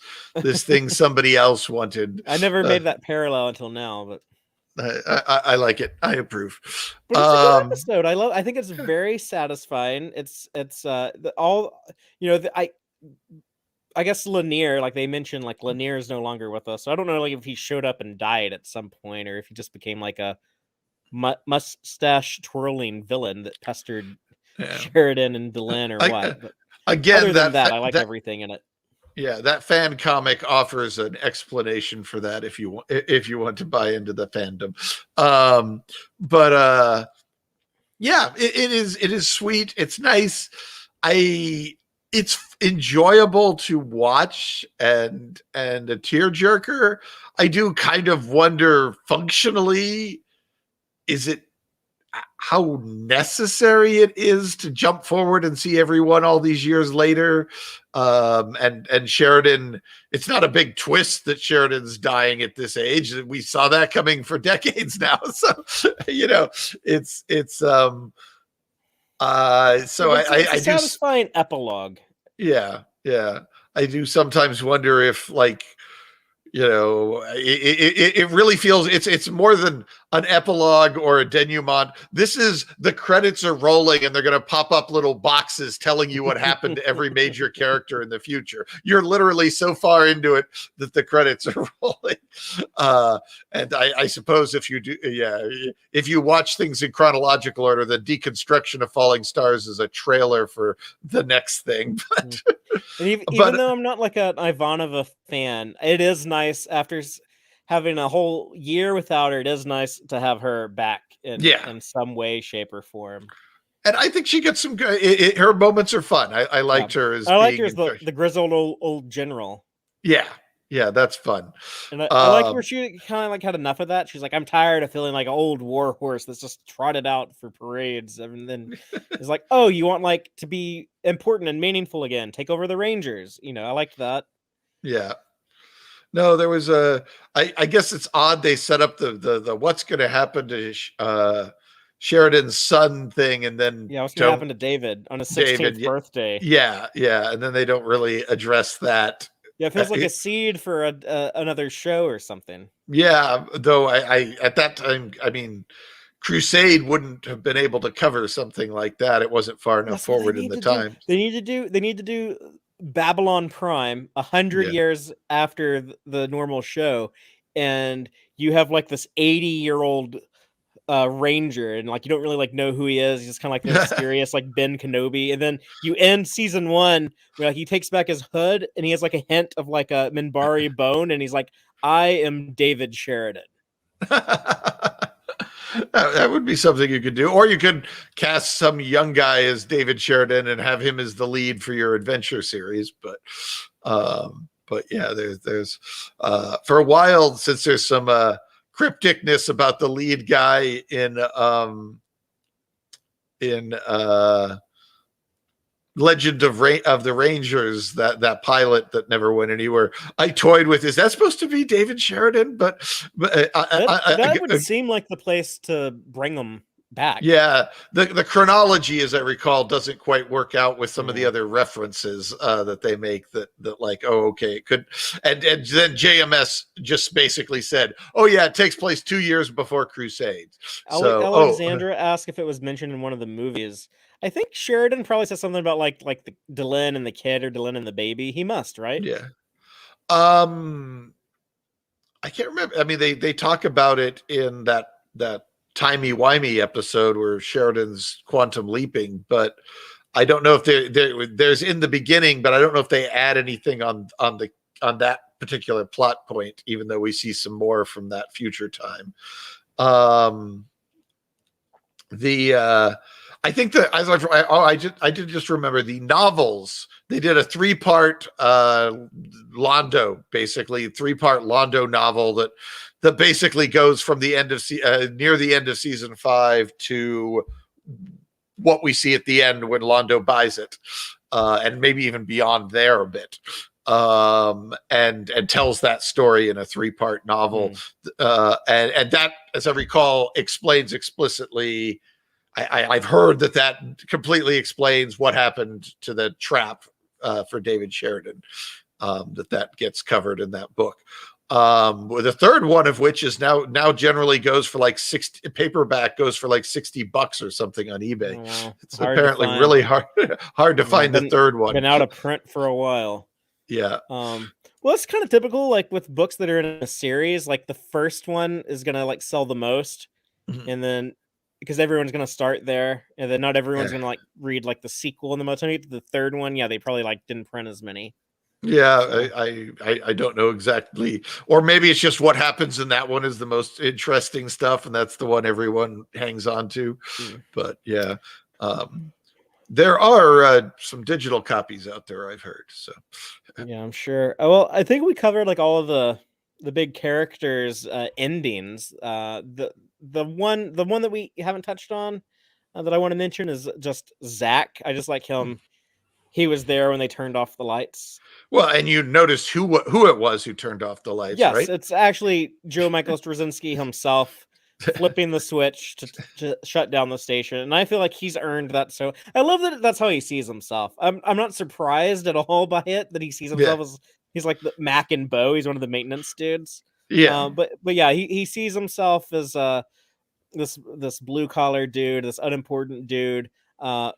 thing somebody else wanted. I never made that parallel until now, but I like it. I approve. But it's a good episode. I think it's very satisfying. It's I guess Lanier, like they mentioned, like Lanier is no longer with us. So I don't know, like if he showed up and died at some point, or if he just became like a mustache twirling villain that pestered Sheridan and Delenn, or what. But again, other than that, I like everything in it. Yeah, that fan comic offers an explanation for that if you want to buy into the fandom. Yeah, it is sweet. It's nice. It's enjoyable to watch and a tearjerker. I do kind of wonder functionally, is it how necessary it is to jump forward and see everyone all these years later? And Sheridan, it's not a big twist that Sheridan's dying at this age. We saw that coming for decades now. So, it's so I satisfying epilogue. Yeah. I do sometimes wonder if, like, it really feels it's more than an epilogue or a denouement. This is the credits are rolling and they're going to pop up little boxes telling you what happened to every major character in the future. You're literally so far into it that the credits are rolling. And I suppose if you watch things in chronological order, the deconstruction of Falling Stars is a trailer for the next thing. But even though I'm not like an Ivanova fan, it is nice after having a whole year without her. It is nice to have her back in some way, shape, or form. And I think she gets some good. Her moments are fun. I liked her as the grizzled old general. Yeah, that's fun. And I like where she kind of like had enough of that. She's like, I'm tired of feeling like an old war horse that's just trotted out for parades. And then it's like, oh, you want like to be important and meaningful again? Take over the Rangers. I liked that. Yeah. No, there was I guess it's odd they set up the what's going to happen to Sheridan's son thing, and then what's going to happen to David on his 16th birthday? Yeah, and then they don't really address that. Yeah, it feels like a seed for another show or something. Yeah, though I at that time, I mean, Crusade wouldn't have been able to cover something like that. It wasn't far enough forward in the time. They need to do Babylon Prime 100 years after the normal show, and you have like this 80-year-old ranger, and like you don't really like know who he is. He's just kind of like the mysterious like Ben Kenobi, and then you end season 1 where like he takes back his hood and he has like a hint of like a Minbari bone, and he's like, I am David Sheridan. That would be something you could do, or you could cast some young guy as David Sheridan and have him as the lead for your adventure series. But yeah, there's for a while, since there's some crypticness about the lead guy in Legend of the Rangers, that pilot that never went anywhere. I toyed with, is that supposed to be David Sheridan? But that would seem like the place to bring him back. Yeah, the chronology, as I recall, doesn't quite work out with some of the other references that they make. That like, oh, okay, it could. And then JMS just basically said, oh yeah, it takes place 2 years before Crusades. Alexandra asked if it was mentioned in one of the movies. I think Sheridan probably said something about like the Delenn and the kid, or Delenn and the baby. He must, right? Yeah. I can't remember. I mean, they talk about it in that timey-wimey episode where Sheridan's quantum leaping, but I don't know if there's in the beginning, but I don't know if they add anything on that particular plot point, even though we see some more from that future time. I think that I did just remember the novels. They did a 3-part Londo, basically 3-part Londo novel that basically goes from the end of near the end of season 5 to what we see at the end when Londo buys it, and maybe even beyond there a bit. And tells that story in a 3-part novel, and that, as I recall, explains explicitly. I've heard that completely explains what happened to the trap for David Sheridan. That gets covered in that book. The third one of which is now generally goes for like 60 paperback, goes for like $60 or something on eBay. Oh, wow. It's hard apparently really hard to find the third one. Been out of print for a while. Yeah. Well, it's kind of typical, like with books that are in a series. Like the first one is gonna like sell the most, and then because everyone's gonna start there, and then not everyone's gonna like read like the sequel in the most. The third one, they probably like didn't print as many. Yeah, I don't know exactly, or maybe it's just what happens in that one is the most interesting stuff, and that's the one everyone hangs on to. But yeah, there are some digital copies out there, I've heard. So yeah, I'm sure. Well, I think we covered like all of the big characters' endings. The one that we haven't touched on that I want to mention is just Zach. I just like him. He was there when they turned off the lights. Well, and you noticed who it was who turned off the lights, yes, right? It's actually Joe Michael Straczynski himself flipping the switch to shut down the station, and I feel like he's earned that. So I love that that's how he sees himself. I'm not surprised at all by it that he sees himself as he's like the Mac and Bo. He's one of the maintenance dudes. Yeah, but yeah, he sees himself as this blue collar dude, this unimportant dude.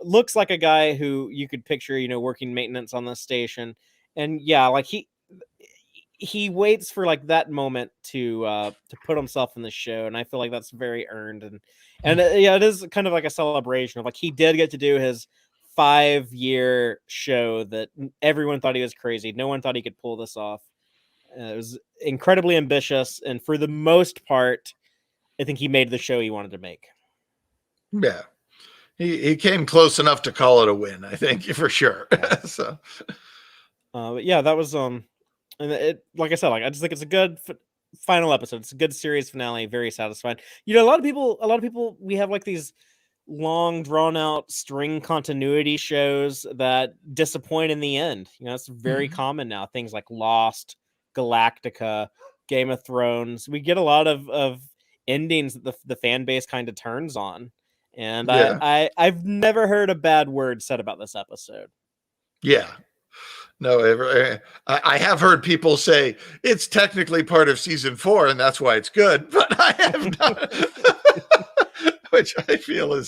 Looks like a guy who you could picture, working maintenance on the station. And yeah, like he waits for like that moment to put himself in the show, and I feel like that's very earned. And yeah, it is kind of like a celebration of like he did get to do his 5-year show that everyone thought he was crazy. No one thought he could pull this off. It was incredibly ambitious, and for the most part, I think he made the show he wanted to make. Yeah. He came close enough to call it a win, I think, for sure. So, but yeah, that was and it, like I said, like I just think it's a good final episode. It's a good series finale, very satisfying. A lot of people, we have like these long, drawn out string continuity shows that disappoint in the end. It's very common now. Things like Lost, Galactica, Game of Thrones. We get a lot of endings that the fan base kind of turns on. And I've never heard a bad word said about this episode. Yeah. No, I have heard people say it's technically part of season 4 and that's why it's good, but I have not. Which I feel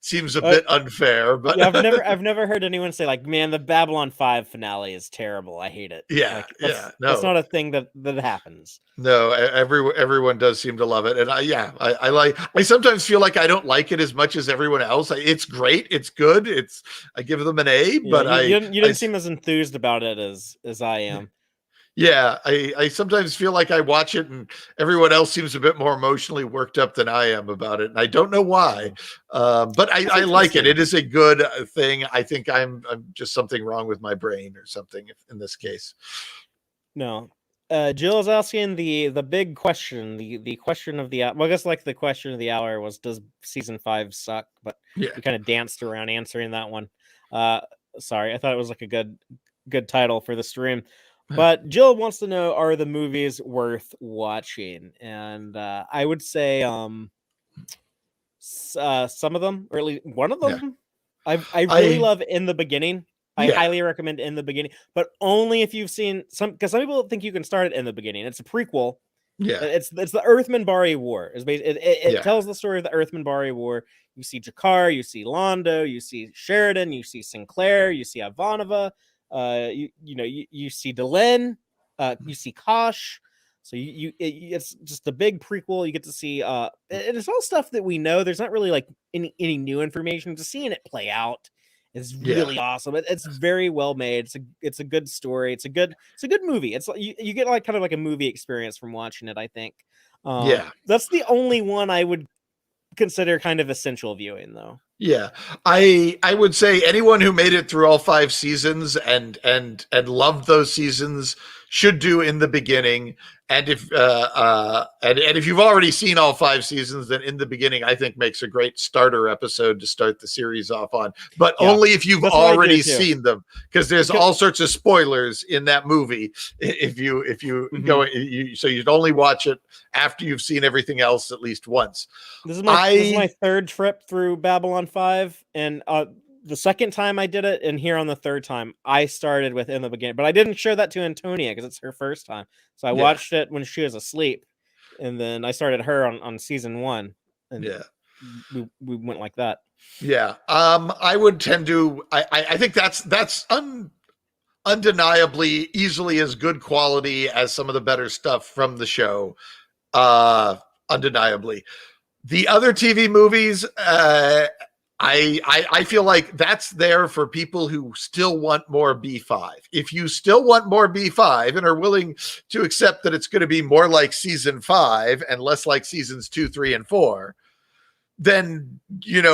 seems a bit unfair, but yeah, I've never heard anyone say like, man, the Babylon 5 finale is terrible. I hate it. Yeah, no, that's not a thing that happens. No, everyone does seem to love it, and I sometimes feel like I don't like it as much as everyone else. It's great, it's good, I give them an A, but you didn't seem as enthused about it as I am. Yeah, I sometimes feel like I watch it and everyone else seems a bit more emotionally worked up than I am about it. And I don't know why, but I like it. It is a good thing. I think I'm just something wrong with my brain or something in this case. No. Jill is asking the big question, the question of the hour. Well, I guess like the question of the hour was, does season 5 suck? But we kind of danced around answering that one. Sorry, I thought it was like a good title for the stream. But Jill wants to know, are the movies worth watching? And I would say some of them, or at least one of them. I really love In the Beginning. I highly recommend In the Beginning, but only if you've seen because some people think you can start it In the Beginning. It's a prequel. Yeah, it's the Earth-Minbari War. It tells the story of the Earth-Minbari War. You see Jakar, you see Londo, you see Sheridan, you see Sinclair, you see Ivanova. You see Delenn, you see Kosh. So it's just a big prequel. You get to see and it's all stuff that we know. There's not really like any new information. Just seeing it play out is really awesome. It's very well made. It's a good story. It's a good movie. It's you get like kind of like a movie experience from watching it, I think. That's the only one I would consider kind of essential viewing, though. Yeah, I would say anyone who made it through all 5 seasons and loved those seasons should do In the Beginning. And if you've already seen all 5 seasons, then In the Beginning I think makes a great starter episode to start the series off on. But only if you've already seen them, because there's all sorts of spoilers in that movie. If you go, so you'd only watch it after you've seen everything else at least once. This is my third trip through Babylon 5, and the second time I did it, and here on the third time, I started with In the Beginning. But I didn't show that to Antonia because it's her first time. So I watched it when she was asleep, and then I started her on season 1. And we went like that. Yeah. I would tend to. I think that's undeniably easily as good quality as some of the better stuff from the show. Undeniably. The other TV movies, I feel like that's there for people who still want more B5. If you still want more B5 and are willing to accept that it's going to be more like season 5 and less like seasons 2, 3, and 4, then,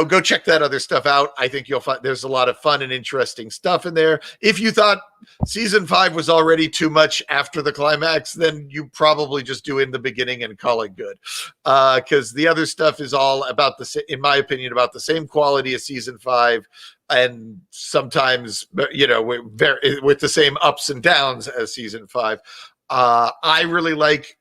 go check that other stuff out. I think you'll find there's a lot of fun and interesting stuff in there. If you thought season 5 was already too much after the climax, then you probably just do In the Beginning and call it good. Because the other stuff is all about in my opinion, about the same quality as season 5, and sometimes, with the same ups and downs as season 5. I really like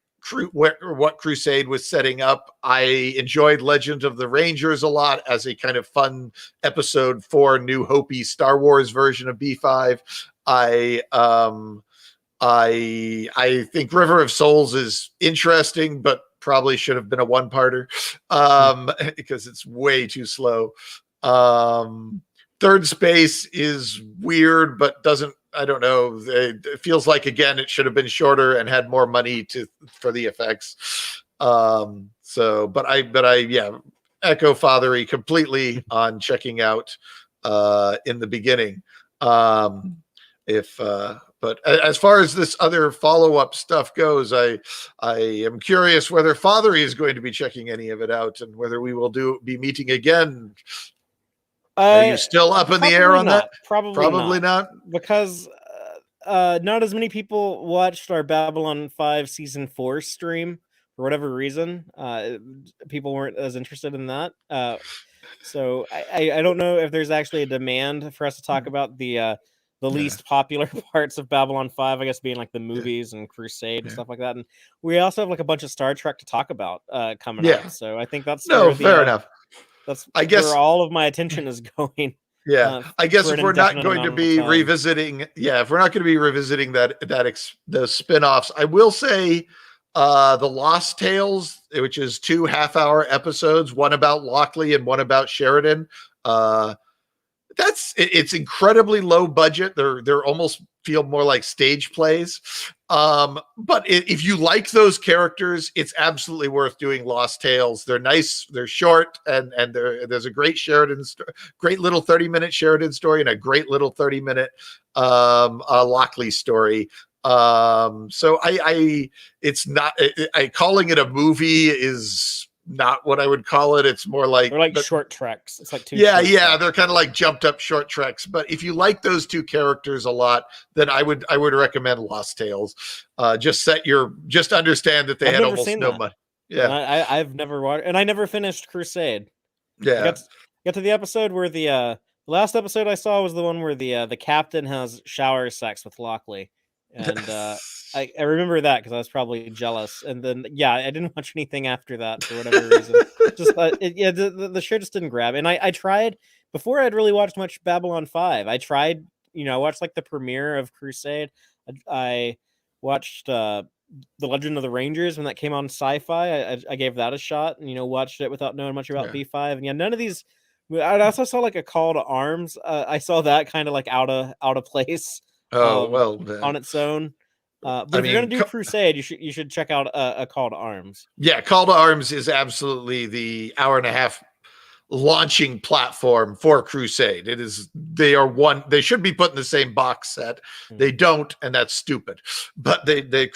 what Crusade was setting up. I enjoyed Legend of the Rangers a lot as a kind of fun episode 4 New Hope-y Star Wars version of B5. I think River of Souls is interesting, but probably should have been a 1-parter because it's way too slow. Third Space is weird, but I don't know. It feels like, again, it should have been shorter and had more money for the effects. But I echo Fathery completely on checking out In the Beginning. But as far as this other follow-up stuff goes, I am curious whether Fathery is going to be checking any of it out and whether we will be meeting again. Are you still up in the air on that? Probably not. Because not as many people watched our Babylon 5 season 4 stream for whatever reason. People weren't as interested in that. So I don't know if there's actually a demand for us to talk about the least popular parts of Babylon 5, I guess, being like the movies and Crusade and stuff like that. And we also have like a bunch of Star Trek to talk about coming up. So I think that's fair enough. That's where all of my attention is going. Yeah, I guess if we're not going to be revisiting, the spin-offs, I will say the Lost Tales, which is 2 half-hour episodes, one about Lockley and one about Sheridan. It's incredibly low budget. They're almost feel more like stage plays. But if you like those characters, it's absolutely worth doing Lost Tales. They're nice, they're short, and there's a great great little 30-minute Sheridan story and a great little 30-minute Lockley story. So calling it a movie is not what I would call it. It's more like they're like short treks. It's like 2 they're kind of like jumped up short treks. But if you like those 2 characters a lot, then I would recommend Lost Tales. Just understand that they had almost no money. Yeah, I've never watched, and I never finished Crusade. Yeah, got to the episode where the last episode I saw was the one where the captain has shower sex with Lockley. And I remember that because I was probably jealous. And then, I didn't watch anything after that for whatever reason. Just the show just didn't grab. And I tried, before I'd really watched much Babylon 5, I tried, I watched like the premiere of Crusade. I watched The Legend of the Rangers when that came on Sci-Fi. I gave that a shot and, watched it without knowing much about B5. And none of these, I also saw like a Call to Arms. I saw that kind of like out of place. On its own. But if you're gonna do Crusade, you should check out a Call to Arms. Yeah, Call to Arms is absolutely the hour-and-a-half launching platform for Crusade. They should be put in the same box set. They don't, and that's stupid. But they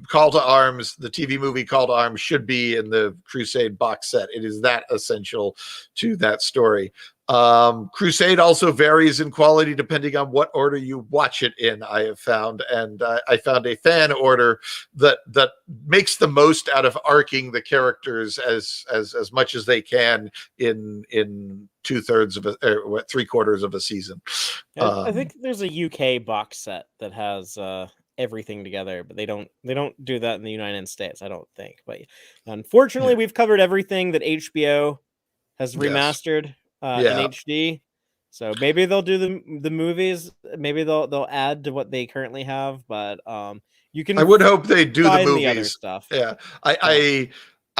Call to Arms, the TV movie Call to Arms, should be in the Crusade box set. It is that essential to that story. Crusade also varies in quality depending on what order you watch it in, I have found, and I found a fan order that makes the most out of arcing the characters as much as they can in 2/3 of three-quarters of a season. I think there's a UK box set that has everything together, but they don't do that in the United States, I don't think. But unfortunately, we've covered everything that HBO has remastered in HD. So maybe they'll do the movies. Maybe they'll add to what they currently have. But you can. I would hope they do the movies. The other stuff. Yeah,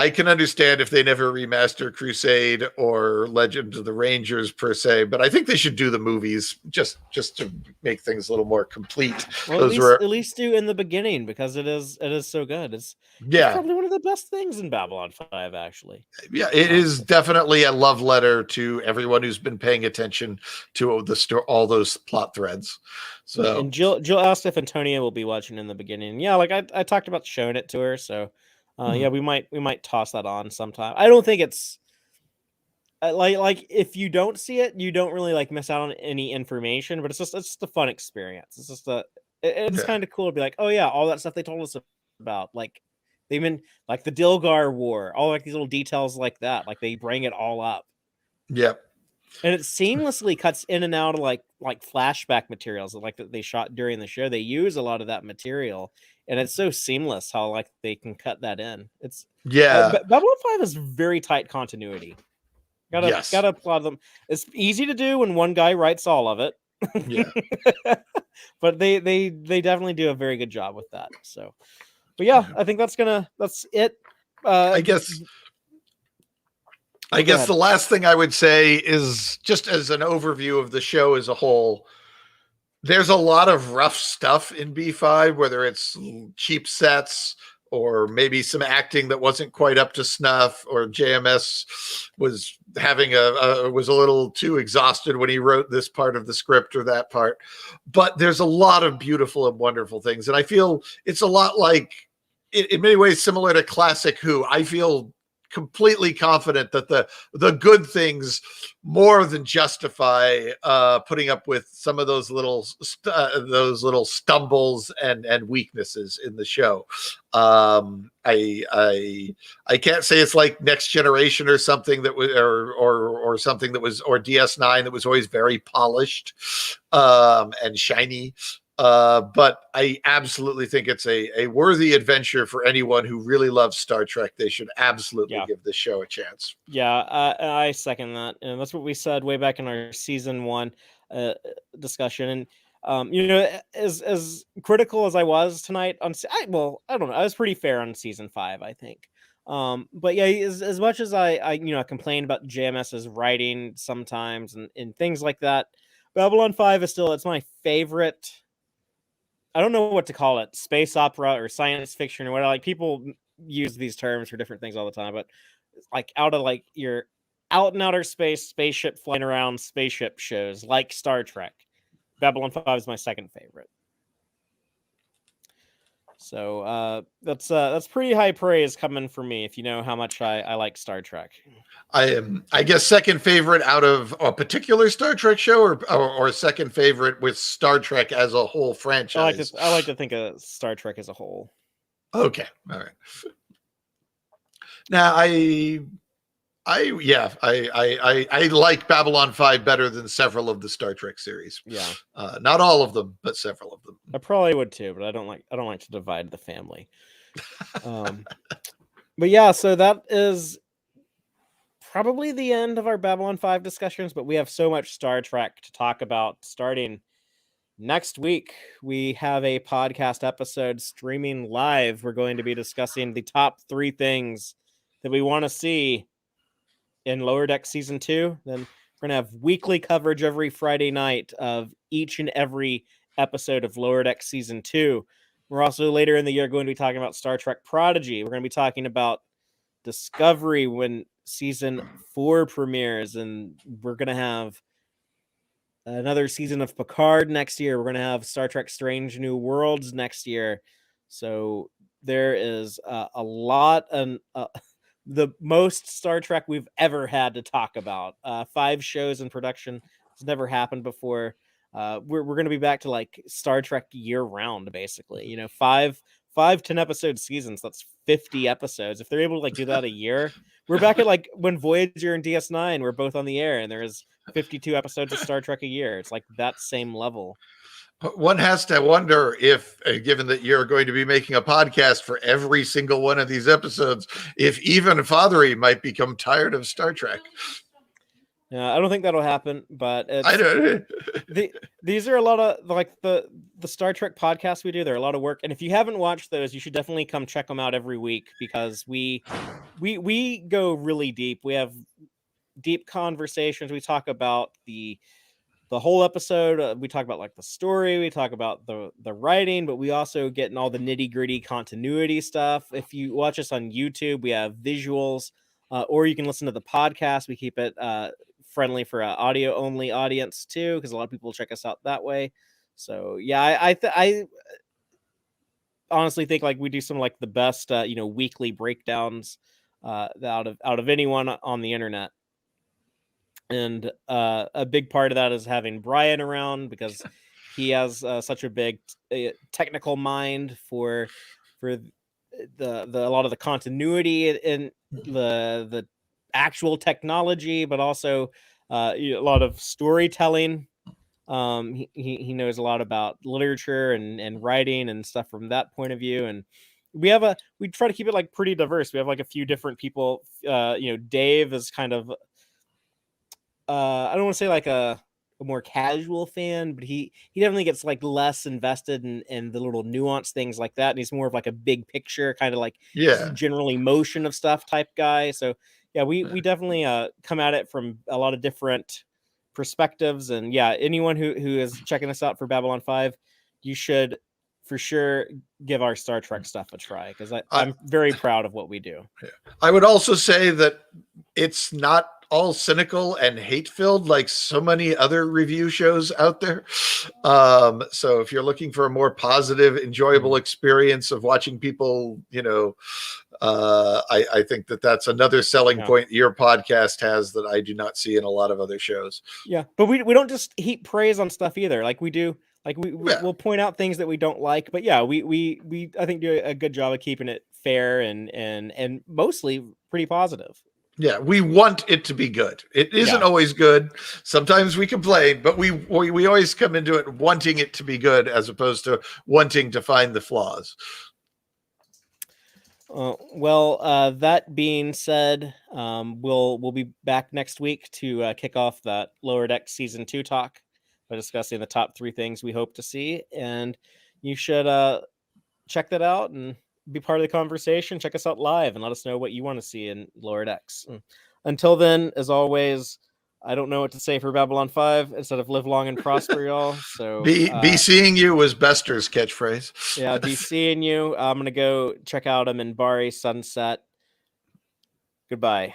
I can understand if they never remaster Crusade or Legend of the Rangers per se, but I think they should do the movies just to make things a little more complete. Well, at least do in the beginning, because it is so good. It's probably one of the best things in Babylon 5, actually. Yeah, it is definitely a love letter to everyone who's been paying attention to all those plot threads. So, and Jill asked if Antonia will be watching in the beginning. Yeah, like I talked about showing it to her, so. Yeah, we might toss that on sometime. I don't think it's like if you don't see it, you don't really like miss out on any information. But it's just a fun experience. It's just it's kind of cool to be like, oh yeah, all that stuff they told us about, like they've been like the Dilgar War, all like these little details like that. Like they bring it all up. Yep. And it seamlessly cuts in and out of like flashback materials that they shot during the show. They use a lot of that material, and it's so seamless how like they can cut that in. It's Babylon 5 is very tight continuity. Gotta applaud them. It's easy to do when one guy writes all of it. Yeah. But they definitely do a very good job with that. So, but yeah, I think that's it. I guess the last thing I would say is, just as an overview of the show as a whole, there's a lot of rough stuff in B5, whether it's cheap sets or maybe some acting that wasn't quite up to snuff, or JMS was was a little too exhausted when he wrote this part of the script or that part. But there's a lot of beautiful and wonderful things. And I feel it's a lot like, in many ways, similar to classic Who. I feel completely confident that the good things more than justify putting up with some of those little stumbles and weaknesses in the show. I can't say it's like Next Generation or something that was or something that was, or DS9 that was always very polished and shiny. But I absolutely think it's a worthy adventure for anyone who really loves Star Trek. They should absolutely give this show a chance. Yeah, I second that, and that's what we said way back in our season 1 discussion. And as critical as I was tonight on, I don't know, I was pretty fair on season 5, I think. But yeah, as much as I complain about JMS's writing sometimes and things like that, Babylon 5 is still, it's my favorite. I don't know what to call it, space opera or science fiction or whatever. Like, people use these terms for different things all the time, but like out of like your out in outer space, spaceship flying around, spaceship shows like Star Trek, Babylon 5 is my second favorite. So that's pretty high praise coming from me, if you know how much I like Star Trek. I guess second favorite out of a particular Star Trek show, or second favorite with Star Trek as a whole franchise. I like to think of Star Trek as a whole. Okay, all right. Now I like Babylon 5 better than several of the Star Trek series. Yeah, not all of them, but several of them. I probably would too, but I don't like to divide the family. But yeah, so that is probably the end of our Babylon 5 discussions, but we have so much Star Trek to talk about. Starting next week, we have a podcast episode streaming live. We're going to be discussing the top 3 things that we want to see in Lower Deck Season 2. Then we're going to have weekly coverage every Friday night of each and every episode of Lower Deck Season 2. We're also later in the year going to be talking about Star Trek Prodigy. We're going to be talking about Discovery when Season 4 premieres, and we're going to have another season of Picard next year. We're going to have Star Trek Strange New Worlds next year. So there is a lot, and the most Star Trek we've ever had to talk about. 5 shows in production. It's never happened before. We're going to be back to like Star Trek year round, basically. You know, five 10-episode seasons. That's 50 episodes. If they're able to like do that a year, we're back at like when Voyager and DS9 were both on the air, and there's 52 episodes of Star Trek a year. It's like that same level. One has to wonder if, given that you're going to be making a podcast for every single one of these episodes, if even Fathery might become tired of Star Trek. Yeah, I don't think that'll happen, but I don't. These are a lot of like the Star Trek podcasts we do. They're a lot of work, and if you haven't watched those, you should definitely come check them out every week, because we go really deep. We have deep conversations. We talk about the whole episode. We talk about like the story. We talk about the writing, but we also get in all the nitty gritty continuity stuff. If you watch us on YouTube, we have visuals, or you can listen to the podcast. We keep it friendly for an audio only audience too, because a lot of people check us out that way. So yeah, I honestly think like we do some like the best weekly breakdowns out of anyone on the internet. And a big part of that is having Brian around, because he has such a big technical mind for the a lot of the continuity in the actual technology, but also a lot of storytelling. He knows a lot about literature and writing and stuff from that point of view. And we try to keep it like pretty diverse. We have like a few different people. Dave is kind of I don't want to say like a more casual fan, but he definitely gets like less invested in the little nuanced things like that. And he's more of like a big picture kind of like general emotion of stuff type guy. So yeah, we definitely come at it from a lot of different perspectives. And yeah, anyone who is checking us out for Babylon 5, you should for sure give our Star Trek stuff a try, because I'm very proud of what we do. I would also say that it's not all cynical and hate-filled like so many other review shows out there. So if you're looking for a more positive, enjoyable experience of watching people, I think that's another selling point your podcast has that I do not see in a lot of other shows. Yeah, but we don't just heap praise on stuff either. Like we do, like we'll point out things that we don't like, but yeah, we I think do a good job of keeping it fair and mostly pretty positive. Yeah, we want it to be good. It isn't always good. Sometimes we complain, but we always come into it wanting it to be good, as opposed to wanting to find the flaws. That being said, we'll be back next week to kick off that Lower Deck Season 2 talk by discussing the top 3 things we hope to see. And you should check that out and be part of the conversation. Check us out live and let us know what you want to see in Lower Decks. Until then, as always, I don't know what to say for Babylon 5 instead of live long and prosper, y'all. So be seeing you was Bester's catchphrase. Yeah, be seeing you. I'm gonna go check out him in Bari Sunset. Goodbye.